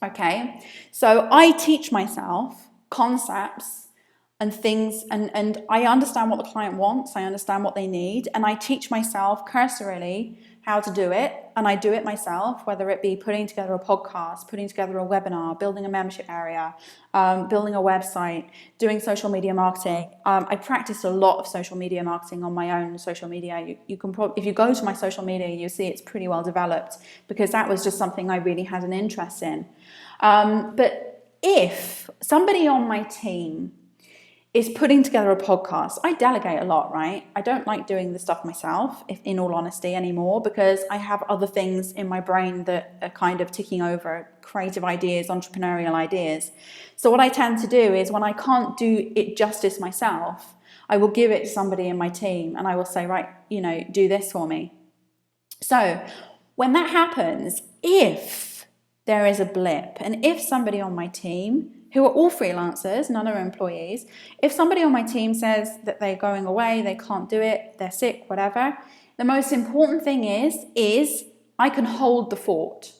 Okay, so I teach myself concepts and things, and I understand what the client wants, I understand what they need, and I teach myself cursorily how to do it, and I do it myself, whether it be putting together a podcast, putting together a webinar, building a membership area, building a website, doing social media marketing. I practice a lot of social media marketing on my own social media. You can probably, if you go to my social media, you'll see it's pretty well developed, because that was just something I really had an interest in. But if somebody on my team is putting together a podcast, I delegate a lot, right? I don't like doing the stuff myself, if in all honesty, anymore, because I have other things in my brain that are kind of ticking over, creative ideas, entrepreneurial ideas. So what I tend to do is, when I can't do it justice myself, I will give it to somebody in my team, and I will say, right, do this for me. So when that happens, if there is a blip, and if somebody on my team, who are all freelancers, none are employees, if somebody on my team says that they're going away, they can't do it, they're sick, whatever, the most important thing is I can hold the fort.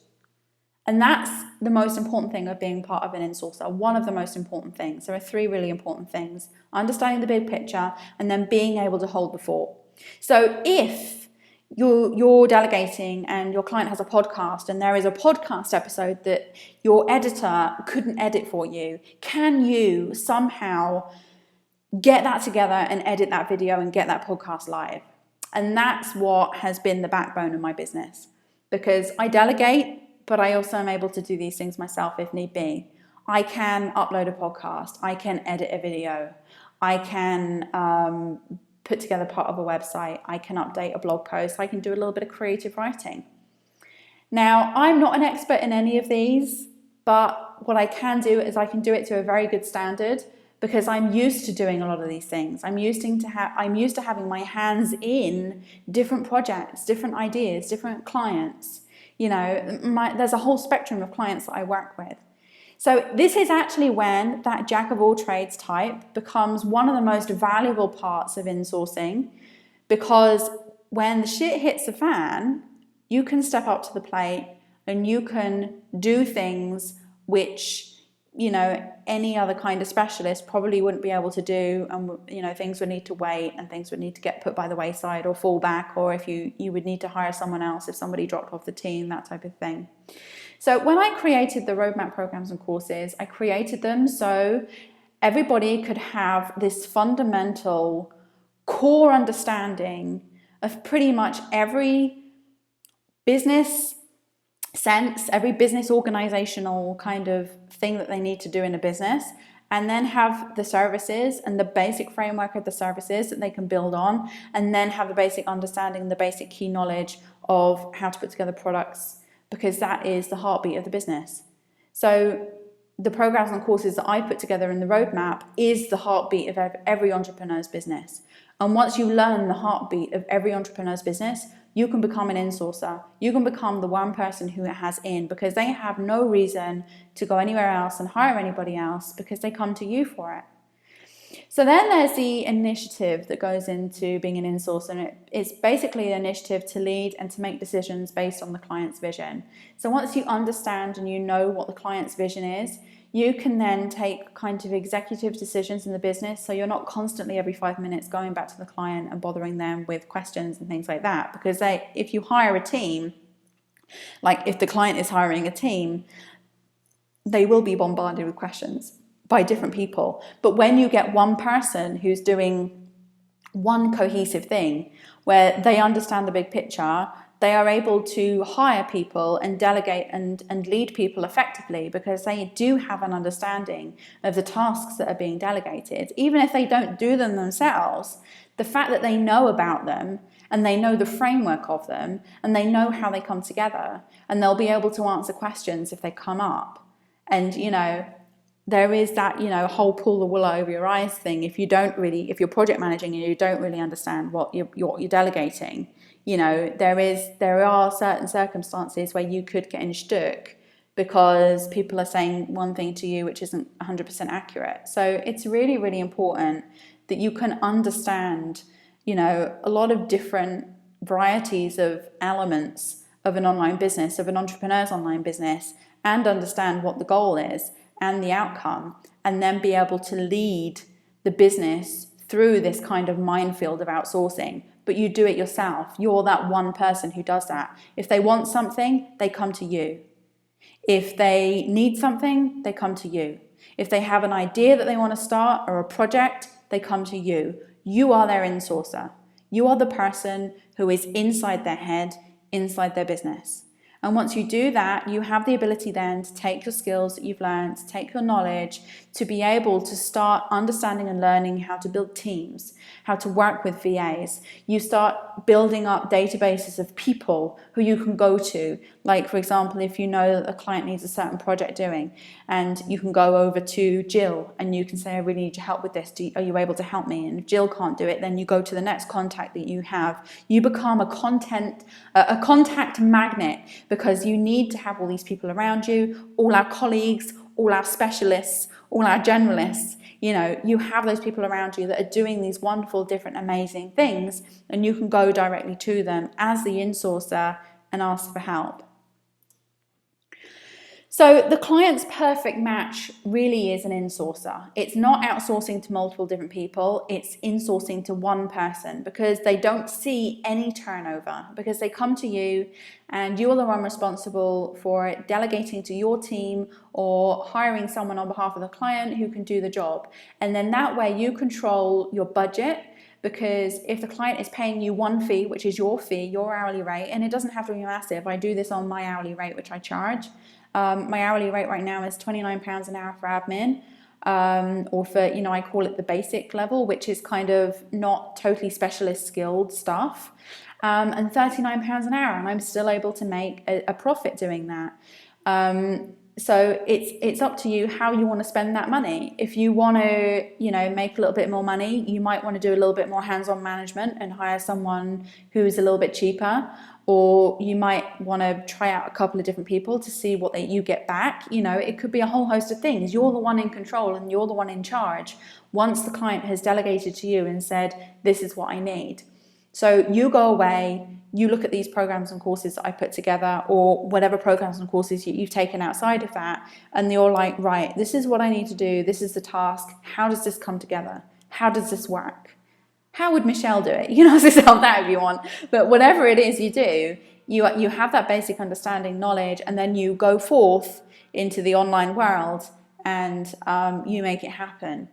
And that's the most important thing of being part of an insourcer. One of the most important things. There are three really important things: understanding the big picture, and then being able to hold the fort. So if you're delegating and your client has a podcast, and there is a podcast episode that your editor couldn't edit for you, can you somehow get that together and edit that video and get that podcast live? And that's what has been the backbone of my business, because I delegate, but I also am able to do these things myself if need be. I can upload a podcast, I can edit a video, I can put together part of a website, I can update a blog post, I can do a little bit of creative writing. Now, I'm not an expert in any of these, but what I can do is I can do it to a very good standard, because I'm used to doing a lot of these things. I'm used to having my hands in different projects, different ideas, different clients. There's a whole spectrum of clients that I work with. So this is actually when that jack of all trades type becomes one of the most valuable parts of insourcing, because when the shit hits the fan, you can step up to the plate and you can do things which, any other kind of specialist probably wouldn't be able to do. And, things would need to wait, and things would need to get put by the wayside or fall back, or if you would need to hire someone else if somebody dropped off the team, that type of thing. So when I created the roadmap programs and courses, I created them so everybody could have this fundamental core understanding of pretty much every business sense, every business organizational kind of thing that they need to do in a business, and then have the services and the basic framework of the services that they can build on, and then have the basic understanding, the basic key knowledge of how to put together products, because that is the heartbeat of the business. So the programs and courses that I put together in the roadmap is the heartbeat of every entrepreneur's business. And once you learn the heartbeat of every entrepreneur's business, you can become an insourcer. You can become the one person who it has in, because they have no reason to go anywhere else and hire anybody else, because they come to you for it. So then there's the initiative that goes into being an insourcer, and it's basically an initiative to lead and to make decisions based on the client's vision. So once you understand and you know what the client's vision is, you can then take kind of executive decisions in the business, so you're not constantly every 5 minutes going back to the client and bothering them with questions and things like that. Because if you hire a team, like if the client is hiring a team, they will be bombarded with questions by different people. But when you get one person who's doing one cohesive thing, where they understand the big picture, they are able to hire people and delegate and lead people effectively, because they do have an understanding of the tasks that are being delegated. Even if they don't do them themselves, the fact that they know about them, and they know the framework of them, and they know how they come together, and they'll be able to answer questions if they come up. And, there is that, whole pull the wool over your eyes thing. If you're project managing and you don't really understand what you're delegating, there are certain circumstances where you could get in shtuck because people are saying one thing to you which isn't 100% accurate. So it's really, really important that you can understand, a lot of different varieties of elements of an online business, of an entrepreneur's online business, and understand what the goal is and the outcome, and then be able to lead the business through this kind of minefield of outsourcing, but you do it yourself. You're that one person who does that. If they want something, they come to you. If they need something, they come to you. If they have an idea that they want to start or a project, they come to you. You are their insourcer. You are the person who is inside their head, inside their business. And once you do that, you have the ability then to take your skills that you've learned, to take your knowledge, to be able to start understanding and learning how to build teams, how to work with VAs. You start building up databases of people who you can go to. Like, for example, if you know that a client needs a certain project doing, and you can go over to Jill and you can say, I really need your help with this. Are you able to help me? And if Jill can't do it, then you go to the next contact that you have. You become a contact magnet, because you need to have all these people around you, all our colleagues, all our specialists, all our generalists. You know, you have those people around you that are doing these wonderful, different, amazing things, and you can go directly to them as the insourcer and ask for help. So the client's perfect match really is an insourcer. It's not outsourcing to multiple different people, it's insourcing to one person, because they don't see any turnover, because they come to you and you're the one responsible for delegating to your team or hiring someone on behalf of the client who can do the job. And then that way you control your budget, because if the client is paying you one fee, which is your fee, your hourly rate, and it doesn't have to be massive. I do this on my hourly rate, which I charge. My hourly rate right now is £29 an hour for admin, or for, you know, I call it the basic level, which is kind of not totally specialist skilled stuff, and £39 an hour, and I'm still able to make a profit doing that. So it's up to you how you want to spend that money. If you want to, you know, make a little bit more money, you might want to do a little bit more hands-on management and hire someone who's a little bit cheaper. Or you might want to try out a couple of different people to see what you get back. You know, it could be a whole host of things. You're the one in control and you're the one in charge once the client has delegated to you and said, this is what I need. So you go away, you look at these programs and courses that I put together, or whatever programs and courses you've taken outside of that, and you're like, right, this is what I need to do, this is the task, how does this come together? How does this work? How would Michelle do it? You can ask yourself that if you want. But whatever it is you do, you have that basic understanding, knowledge, and then you go forth into the online world and you make it happen.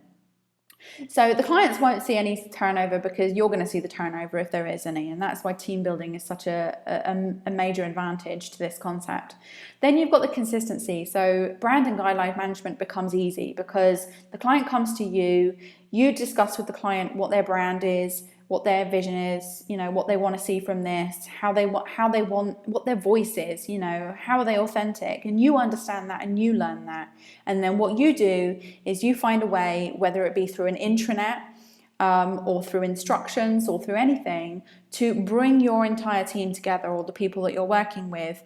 So the clients won't see any turnover, because you're going to see the turnover if there is any, and that's why team building is such a major advantage to this concept. Then you've got the consistency. So brand and guideline management becomes easy, because the client comes to you, you discuss with the client what their brand is, what their vision is, you know, what they want to see from this, how they want, what their voice is, you know, how are they authentic, and you understand that and you learn that. And then what you do is you find a way, whether it be through an intranet, or through instructions or through anything, to bring your entire team together, or the people that you're working with,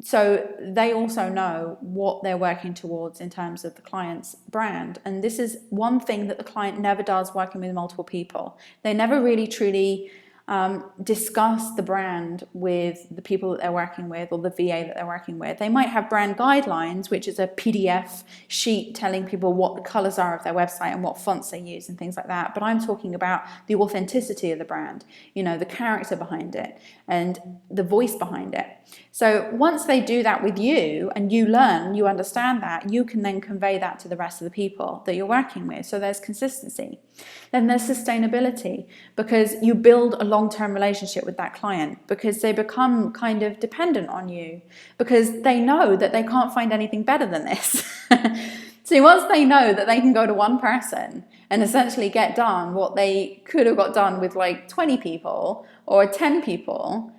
so they also know what they're working towards in terms of the client's brand. And this is one thing that the client never does working with multiple people. They never really truly discuss the brand with the people that they're working with, or the VA that they're working with. They might have brand guidelines, which is a PDF sheet telling people what the colors are of their website and what fonts they use and things like that. But I'm talking about the authenticity of the brand, you know, the character behind it and the voice behind it. So once they do that with you and you learn, you understand that, you can then convey that to the rest of the people that you're working with. So there's consistency. Then there's sustainability, because you build a long-term relationship with that client, because they become kind of dependent on you, because they know that they can't find anything better than this. So once they know that they can go to one person and essentially get done what they could have got done with like 20 people or 10 people,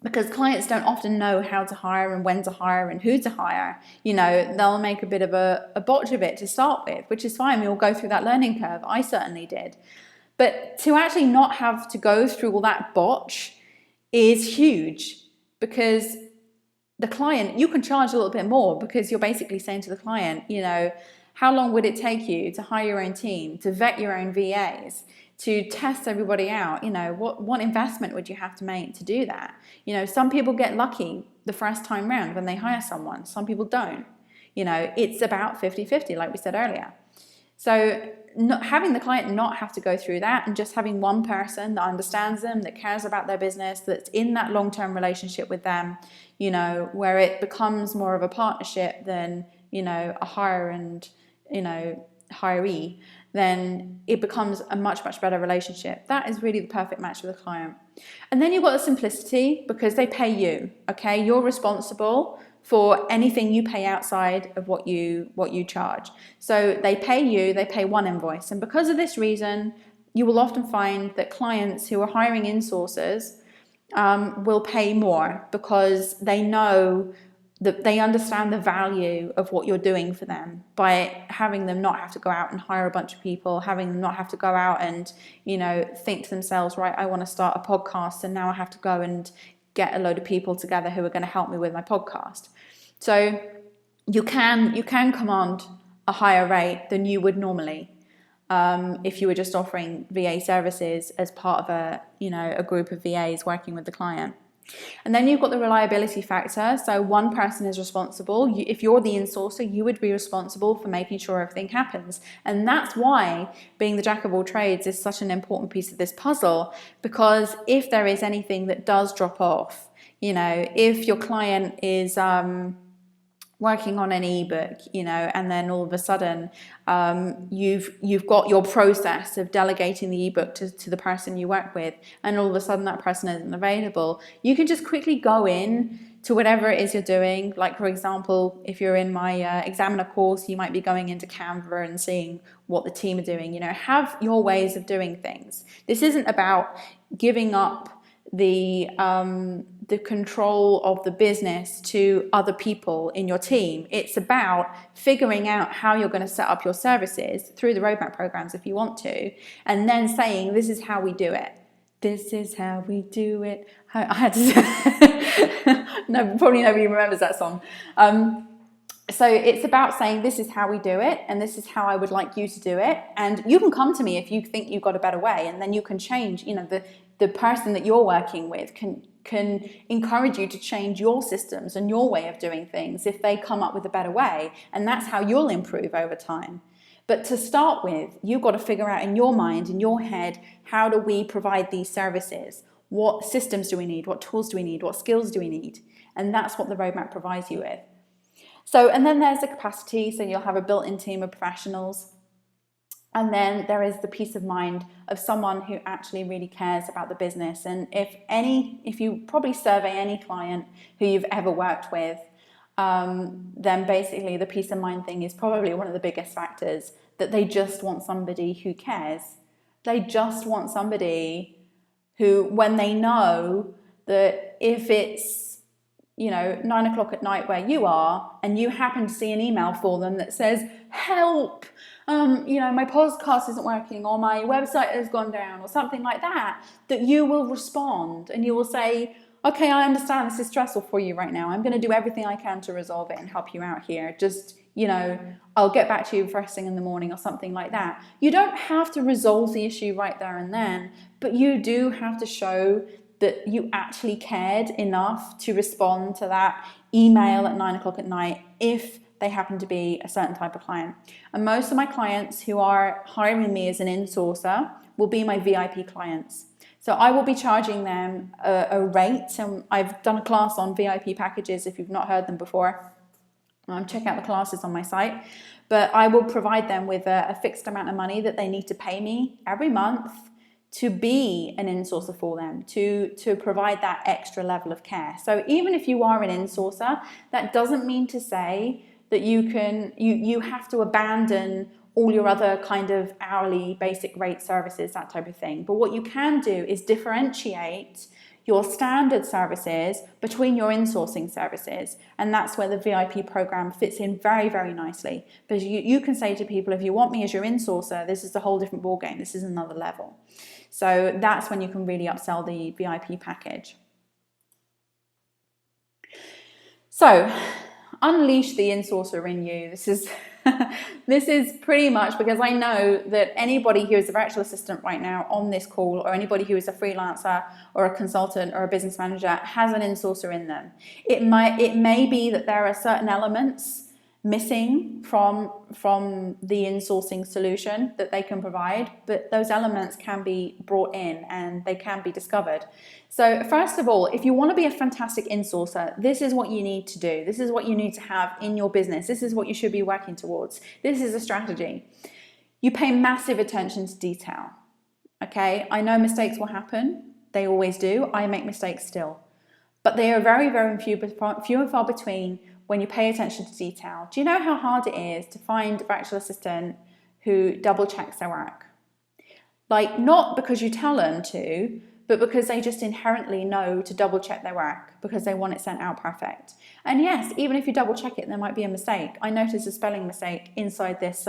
because clients don't often know how to hire and when to hire and who to hire, you know, they'll make a bit of a botch of it to start with, which is fine. We all go through that learning curve. I certainly did. But to actually not have to go through all that botch is huge, because the client, you can charge a little bit more, because you're basically saying to the client, you know, how long would it take you to hire your own team, to vet your own VAs, to test everybody out? You know, what investment would you have to make to do that? You know, some people get lucky the first time round when they hire someone. Some people don't. You know, it's about 50-50, like we said earlier. So not having the client not have to go through that, and just having one person that understands them, that cares about their business, that's in that long-term relationship with them, you know, where it becomes more of a partnership than, you know, a hire and, you know, hiree, then it becomes a much, much better relationship. That is really the perfect match with a client. And then you've got the simplicity, because they pay you, okay? You're responsible for anything you pay outside of what you charge. So they pay you, they pay one invoice. And because of this reason, you will often find that clients who are hiring insourcers will pay more, because they know that they understand the value of what you're doing for them by having them not have to go out and hire a bunch of people, having them not have to go out and, you know, think to themselves, right, I want to start a podcast and now I have to go and get a load of people together who are going to help me with my podcast. So you can command a higher rate than you would normally if you were just offering VA services as part of a group of VAs working with the client. And then you've got the reliability factor. So one person is responsible. If you're the insourcer, you would be responsible for making sure everything happens. And that's why being the jack of all trades is such an important piece of this puzzle, because if there is anything that does drop off, you know, if your client is working on an ebook, you know, and then all of a sudden you've got your process of delegating the ebook to the person you work with, and all of a sudden that person isn't available, you can just quickly go in to whatever it is you're doing. Like, for example, if you're in my examiner course, you might be going into Canva and seeing what the team are doing. You know, have your ways of doing things. This isn't about giving up the control of the business to other people in your team. It's about figuring out how you're going to set up your services through the roadmap programs if you want to, and then saying, this is how we do it. This is how we do it. I had to say, no, probably nobody remembers that song. So it's about saying, this is how we do it, and this is how I would like you to do it. And you can come to me if you think you've got a better way, and then you can change, you know, the person that you're working with can encourage you to change your systems and your way of doing things if they come up with a better way. And that's how you'll improve over time. But to start with, you've got to figure out in your mind, in your head, how do we provide these services? What systems do we need? What tools do we need? What skills do we need? And that's what the roadmap provides you with. So, and then there's the capacity. So you'll have a built-in team of professionals. And then there is the peace of mind of someone who actually really cares about the business. And if you probably survey any client who you've ever worked with, then basically the peace of mind thing is probably one of the biggest factors, that they just want somebody who cares. They just want somebody who, when they know that if it's, you know, 9 o'clock at night where you are, and you happen to see an email for them that says, help, you know, my podcast isn't working, or my website has gone down, or something like that, that you will respond and you will say, okay, I understand this is stressful for you right now. I'm going to do everything I can to resolve it and help you out here. Just, you know, I'll get back to you first thing in the morning, or something like that. You don't have to resolve the issue right there and then, but you do have to show that you actually cared enough to respond to that email at 9 o'clock at night if they happen to be a certain type of client. And most of my clients who are hiring me as an insourcer will be my VIP clients. So I will be charging them a rate, and I've done a class on VIP packages if you've not heard them before. Check out the classes on my site. But I will provide them with a fixed amount of money that they need to pay me every month to be an insourcer for them, to provide that extra level of care. So even if you are an insourcer, that doesn't mean to say that you have to abandon all your other kind of hourly basic rate services, that type of thing. But what you can do is differentiate your standard services between your insourcing services. And that's where the VIP program fits in very, very nicely. Because you can say to people, if you want me as your insourcer, this is a whole different ballgame. This is another level. So that's when you can really upsell the VIP package. So unleash the insourcer in you. This is pretty much, because I know that anybody who is a virtual assistant right now on this call, or anybody who is a freelancer or a consultant or a business manager, has an insourcer in them. It may be that there are certain elements missing from the insourcing solution that they can provide, but those elements can be brought in and they can be discovered. So first of all, if you want to be a fantastic insourcer, this is what you need to do. This is what you need to have in your business. This is what you should be working towards. This is a strategy. You pay massive attention to detail. Okay, I know mistakes will happen. They always do. I make mistakes still. But they are very, very few and far between when you pay attention to detail. Do you know how hard it is to find a virtual assistant who double checks their work? Like, not because you tell them to, but because they just inherently know to double check their work because they want it sent out perfect. And yes, even if you double check it, there might be a mistake. I noticed a spelling mistake inside this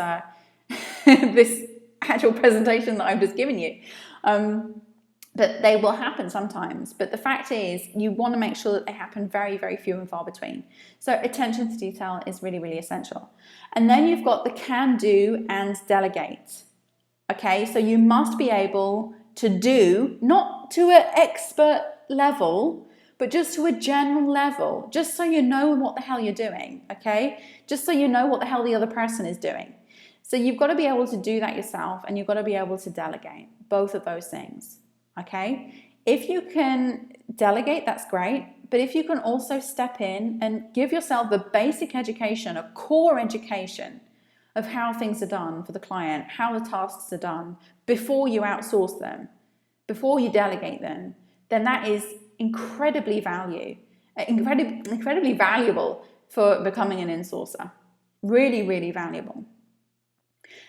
this actual presentation that I've just given you. But they will happen sometimes. But the fact is, you want to make sure that they happen very, very few and far between. So attention to detail is really, really essential. And then you've got the can do and delegate. Okay, so you must be able to do, not to an expert level, but just to a general level, just so you know what the hell you're doing, okay? Just so you know what the hell the other person is doing. So you've got to be able to do that yourself, and you've got to be able to delegate both of those things. Okay, if you can delegate, that's great. But if you can also step in and give yourself a basic education, a core education of how things are done for the client, how the tasks are done before you outsource them, before you delegate them, then that is incredibly valuable for becoming an insourcer. Really, really valuable.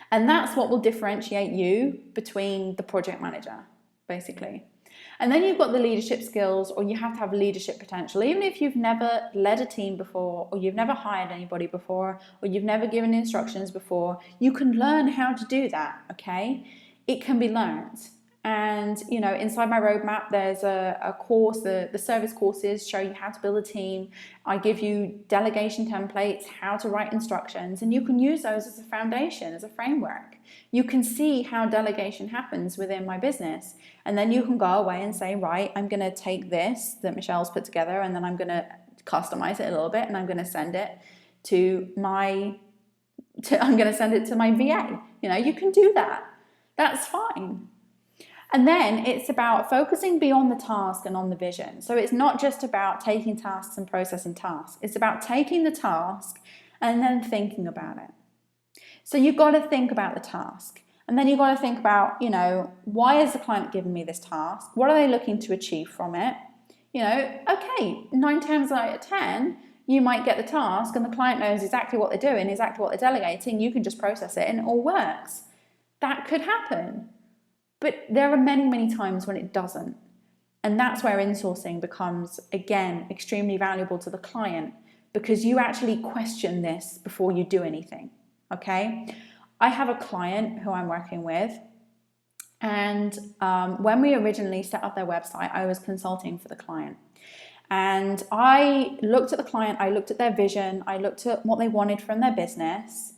And that's what will differentiate you between the project manager, basically. And then you've got the leadership skills, or you have to have leadership potential. Even if you've never led a team before, or you've never hired anybody before, or you've never given instructions before, you can learn how to do that, okay? It can be learned. And, you know, inside my roadmap, there's a course, the service courses show you how to build a team. I give you delegation templates, how to write instructions, and you can use those as a foundation, as a framework. You can see how delegation happens within my business. And then you can go away and say, right, I'm going to take this that Michelle's put together, and then I'm going to customize it a little bit, and I'm going to send it to my VA. You know, you can do that. That's fine. And then it's about focusing beyond the task and on the vision. So it's not just about taking tasks and processing tasks. It's about taking the task and then thinking about it. So you've got to think about the task. And then you've got to think about, you know, why is the client giving me this task? What are they looking to achieve from it? You know, okay, 9 times out of 10, you might get the task and the client knows exactly what they're doing, exactly what they're delegating. You can just process it and it all works. That could happen. But there are many, many times when it doesn't. And that's where insourcing becomes, again, extremely valuable to the client, because you actually question this before you do anything, okay? I have a client who I'm working with, and when we originally set up their website, I was consulting for the client. And I looked at the client, I looked at their vision, I looked at what they wanted from their business,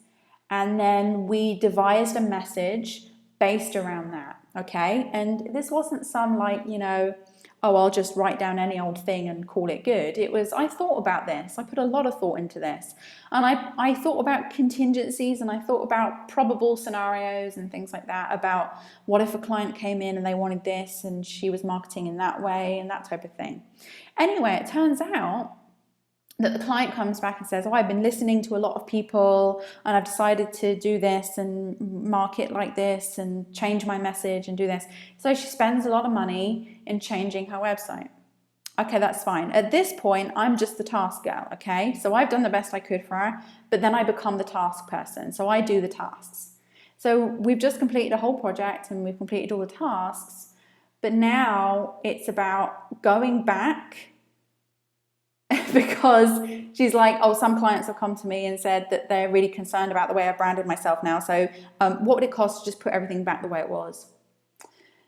and then we devised a message based around that. Okay, and this wasn't some like, you know, oh, I'll just write down any old thing and call it good. It was, I thought about this. I put a lot of thought into this. And I thought about contingencies, and I thought about probable scenarios and things like that, about what if a client came in and they wanted this and she was marketing in that way and that type of thing. Anyway, it turns out that the client comes back and says, oh, I've been listening to a lot of people and I've decided to do this and market like this and change my message and do this. So she spends a lot of money in changing her website. Okay, that's fine. At this point, I'm just the task girl, okay? So I've done the best I could for her, but then I become the task person. So I do the tasks. So we've just completed a whole project and we've completed all the tasks, but now it's about going back, because she's like, oh, some clients have come to me and said that they're really concerned about the way I branded myself now. So what would it cost to just put everything back the way it was?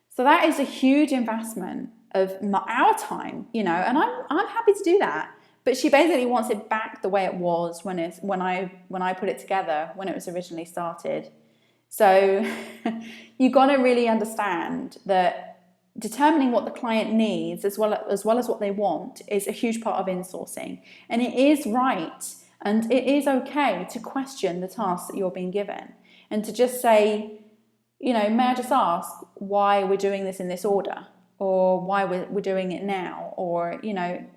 So that is a huge investment of our time, you know, and I'm happy to do that. But she basically wants it back the way it was when I put it together, when it was originally started. So you've got to really understand that determining what the client needs as well as what they want is a huge part of insourcing. And it is right And it is okay to question the tasks that you're being given and to just say, may I just ask why we're doing this in this order, or why we're doing it now, or,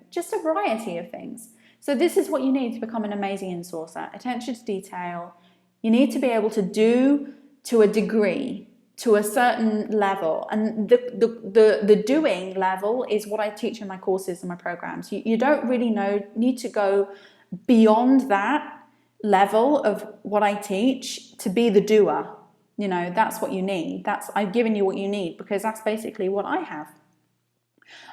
just a variety of things. So this is what you need to become an amazing insourcer. Attention to detail. You need to be able to do to a degree, to a certain level. And the doing level is what I teach in my courses and my programs. You don't really need to go beyond that level of what I teach to be the doer. That's what you need. I've given you what you need, because that's basically what I have.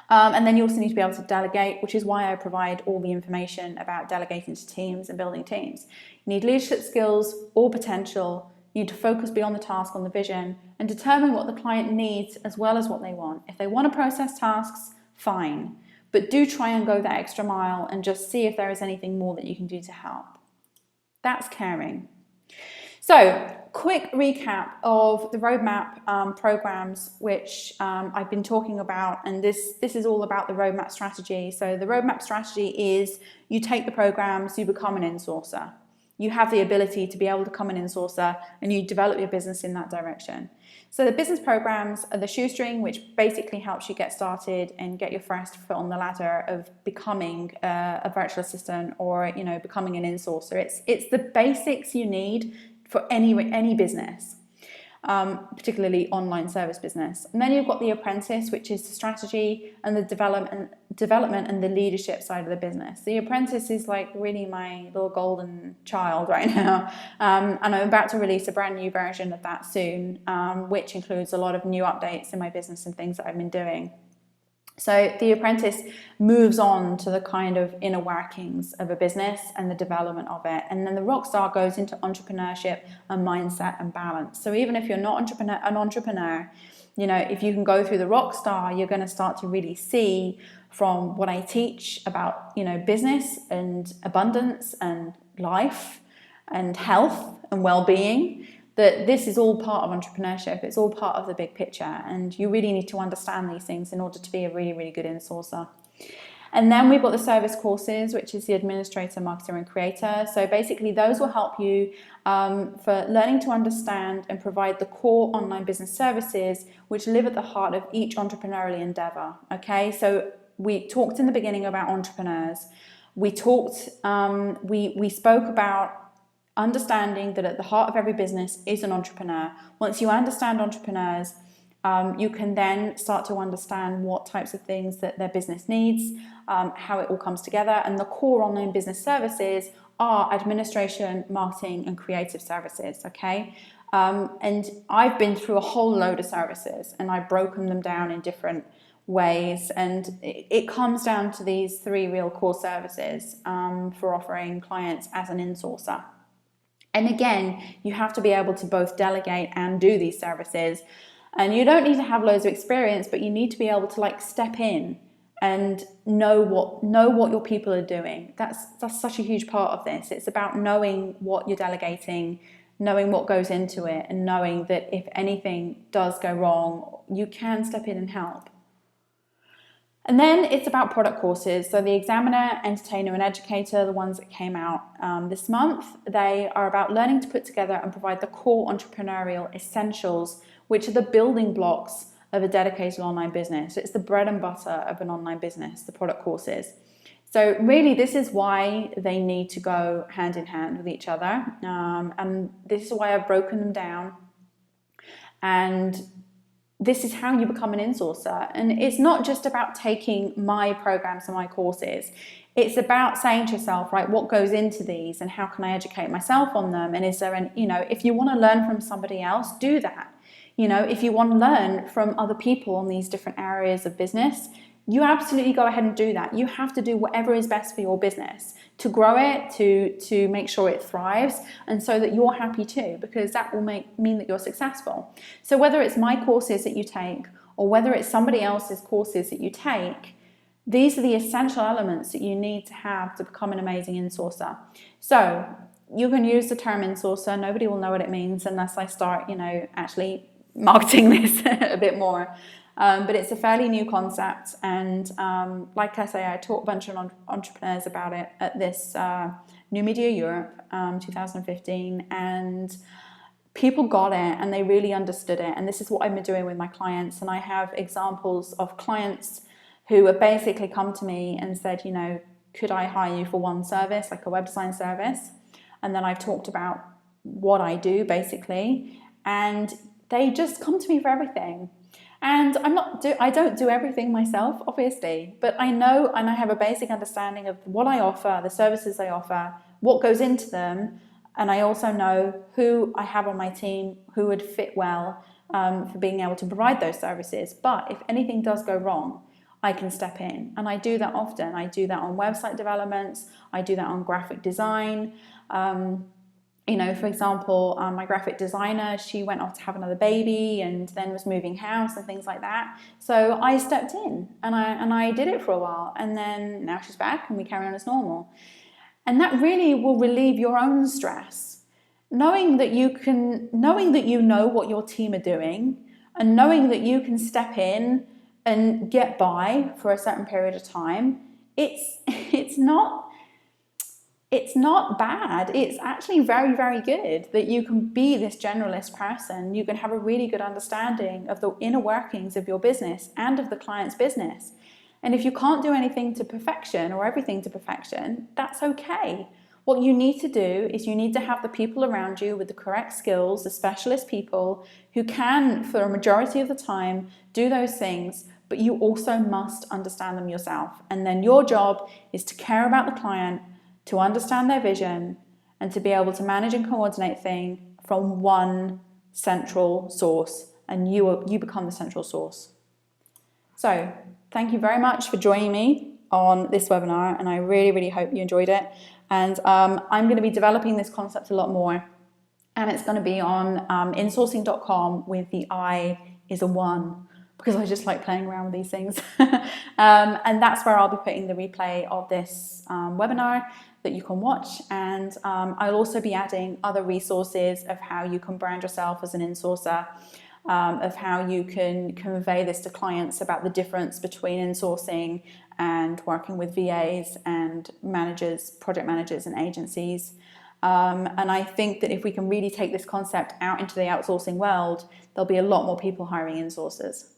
And then you also need to be able to delegate, which is why I provide all the information about delegating to teams and building teams. You need leadership skills or potential. You need to focus beyond the task on the vision and determine what the client needs as well as what they want. If they want to process tasks, fine. But do try and go that extra mile and just see if there is anything more that you can do to help. That's caring. So, quick recap of the roadmap programs which I've been talking about, and this is all about the roadmap strategy. So the roadmap strategy is you take the programs, you become an insourcer. You have the ability to be able to become an insourcer, and you develop your business in that direction. So the business programs are the shoestring, which basically helps you get started and get your first foot on the ladder of becoming a virtual assistant, or becoming an insourcer. It's the basics you need for any business, particularly online service business. And then you've got the apprentice, which is the strategy and the development and the leadership side of the business. The apprentice is like really my little golden child right now, and I'm about to release a brand new version of that soon, which includes a lot of new updates in my business and things that I've been doing. So the apprentice moves on to the kind of inner workings of a business and the development of it. And then the rock star goes into entrepreneurship and mindset and balance. So even if you're not an entrepreneur, if you can go through the rock star, you're going to start to really see from what I teach about, business and abundance and life and health and well-being, that this is all part of entrepreneurship. It's all part of the big picture, and you really need to understand these things in order to be a really, really good insourcer. And then we've got the service courses, which is the administrator, marketer, and creator. So basically those will help you for learning to understand and provide the core online business services which live at the heart of each entrepreneurial endeavor. Okay, so we talked in the beginning about entrepreneurs. We spoke about understanding that at the heart of every business is an entrepreneur. Once you understand entrepreneurs, you can then start to understand what types of things that their business needs, how it all comes together. And the core online business services are administration, marketing, and creative services, okay? And I've been through a whole load of services, and I've broken them down in different ways, and it comes down to these three real core services for offering clients as an insourcer. And again, you have to be able to both delegate and do these services. And you don't need to have loads of experience, but you need to be able to step in and know what your people are doing. That's such a huge part of this. It's about knowing what you're delegating, knowing what goes into it, and knowing that if anything does go wrong, you can step in and help. And then it's about product courses. So the Examiner, Entertainer, and Educator, the ones that came out this month, they are about learning to put together and provide the core entrepreneurial essentials, which are the building blocks of a dedicated online business. It's the bread and butter of an online business, the product courses. So really, this is why they need to go hand in hand with each other. And this is why I've broken them down. And this is how you become an insourcer. And it's not just about taking my programs and my courses. It's about saying to yourself, right, what goes into these and how can I educate myself on them? And is there if you want to learn from somebody else, do that. If you want to learn from other people on these different areas of business, you absolutely go ahead and do that. You have to do whatever is best for your business to grow it, to make sure it thrives, and so that you're happy too, because that will mean that you're successful. So whether it's my courses that you take or whether it's somebody else's courses that you take, these are the essential elements that you need to have to become an amazing insourcer. So you can use the term insourcer. Nobody will know what it means unless I start, actually marketing this a bit more. But it's a fairly new concept, and like I say, I taught a bunch of entrepreneurs about it at this New Media Europe, 2015, and people got it and they really understood it. And this is what I've been doing with my clients. And I have examples of clients who have basically come to me and said, you know, could I hire you for one service, like a web design service? And then I've talked about what I do basically, and they just come to me for everything. And I don't do everything myself, obviously, but I know and I have a basic understanding of what I offer, the services I offer, what goes into them, and I also know who I have on my team who would fit well for being able to provide those services. But if anything does go wrong, I can step in, and I do that often. I do that on website developments, I do that on graphic design. You know, for example, my graphic designer, she went off to have another baby and then was moving house and things like that. So I stepped in and I did it for a while, and then now she's back and we carry on as normal. And that really will relieve your own stress. Knowing that you know what your team are doing, and knowing that you can step in and get by for a certain period of time, it's not bad. It's actually very, very good that you can be this generalist person. You can have a really good understanding of the inner workings of your business and of the client's business. And if you can't do anything to perfection or everything to perfection, that's okay. What you need to do is you need to have the people around you with the correct skills, the specialist people who can, for a majority of the time, do those things, but you also must understand them yourself. And then your job is to care about the client, to understand their vision, and to be able to manage and coordinate things from one central source, and you become the central source. So thank you very much for joining me on this webinar, and I really, really hope you enjoyed it. And I'm going to be developing this concept a lot more, and it's going to be on insourcing.com with the I is a 1, because I just like playing around with these things. And that's where I'll be putting the replay of this webinar that you can watch. And I'll also be adding other resources of how you can brand yourself as an insourcer, of how you can convey this to clients about the difference between insourcing and working with VAs and managers, project managers and agencies. And I think that if we can really take this concept out into the outsourcing world, there'll be a lot more people hiring insourcers.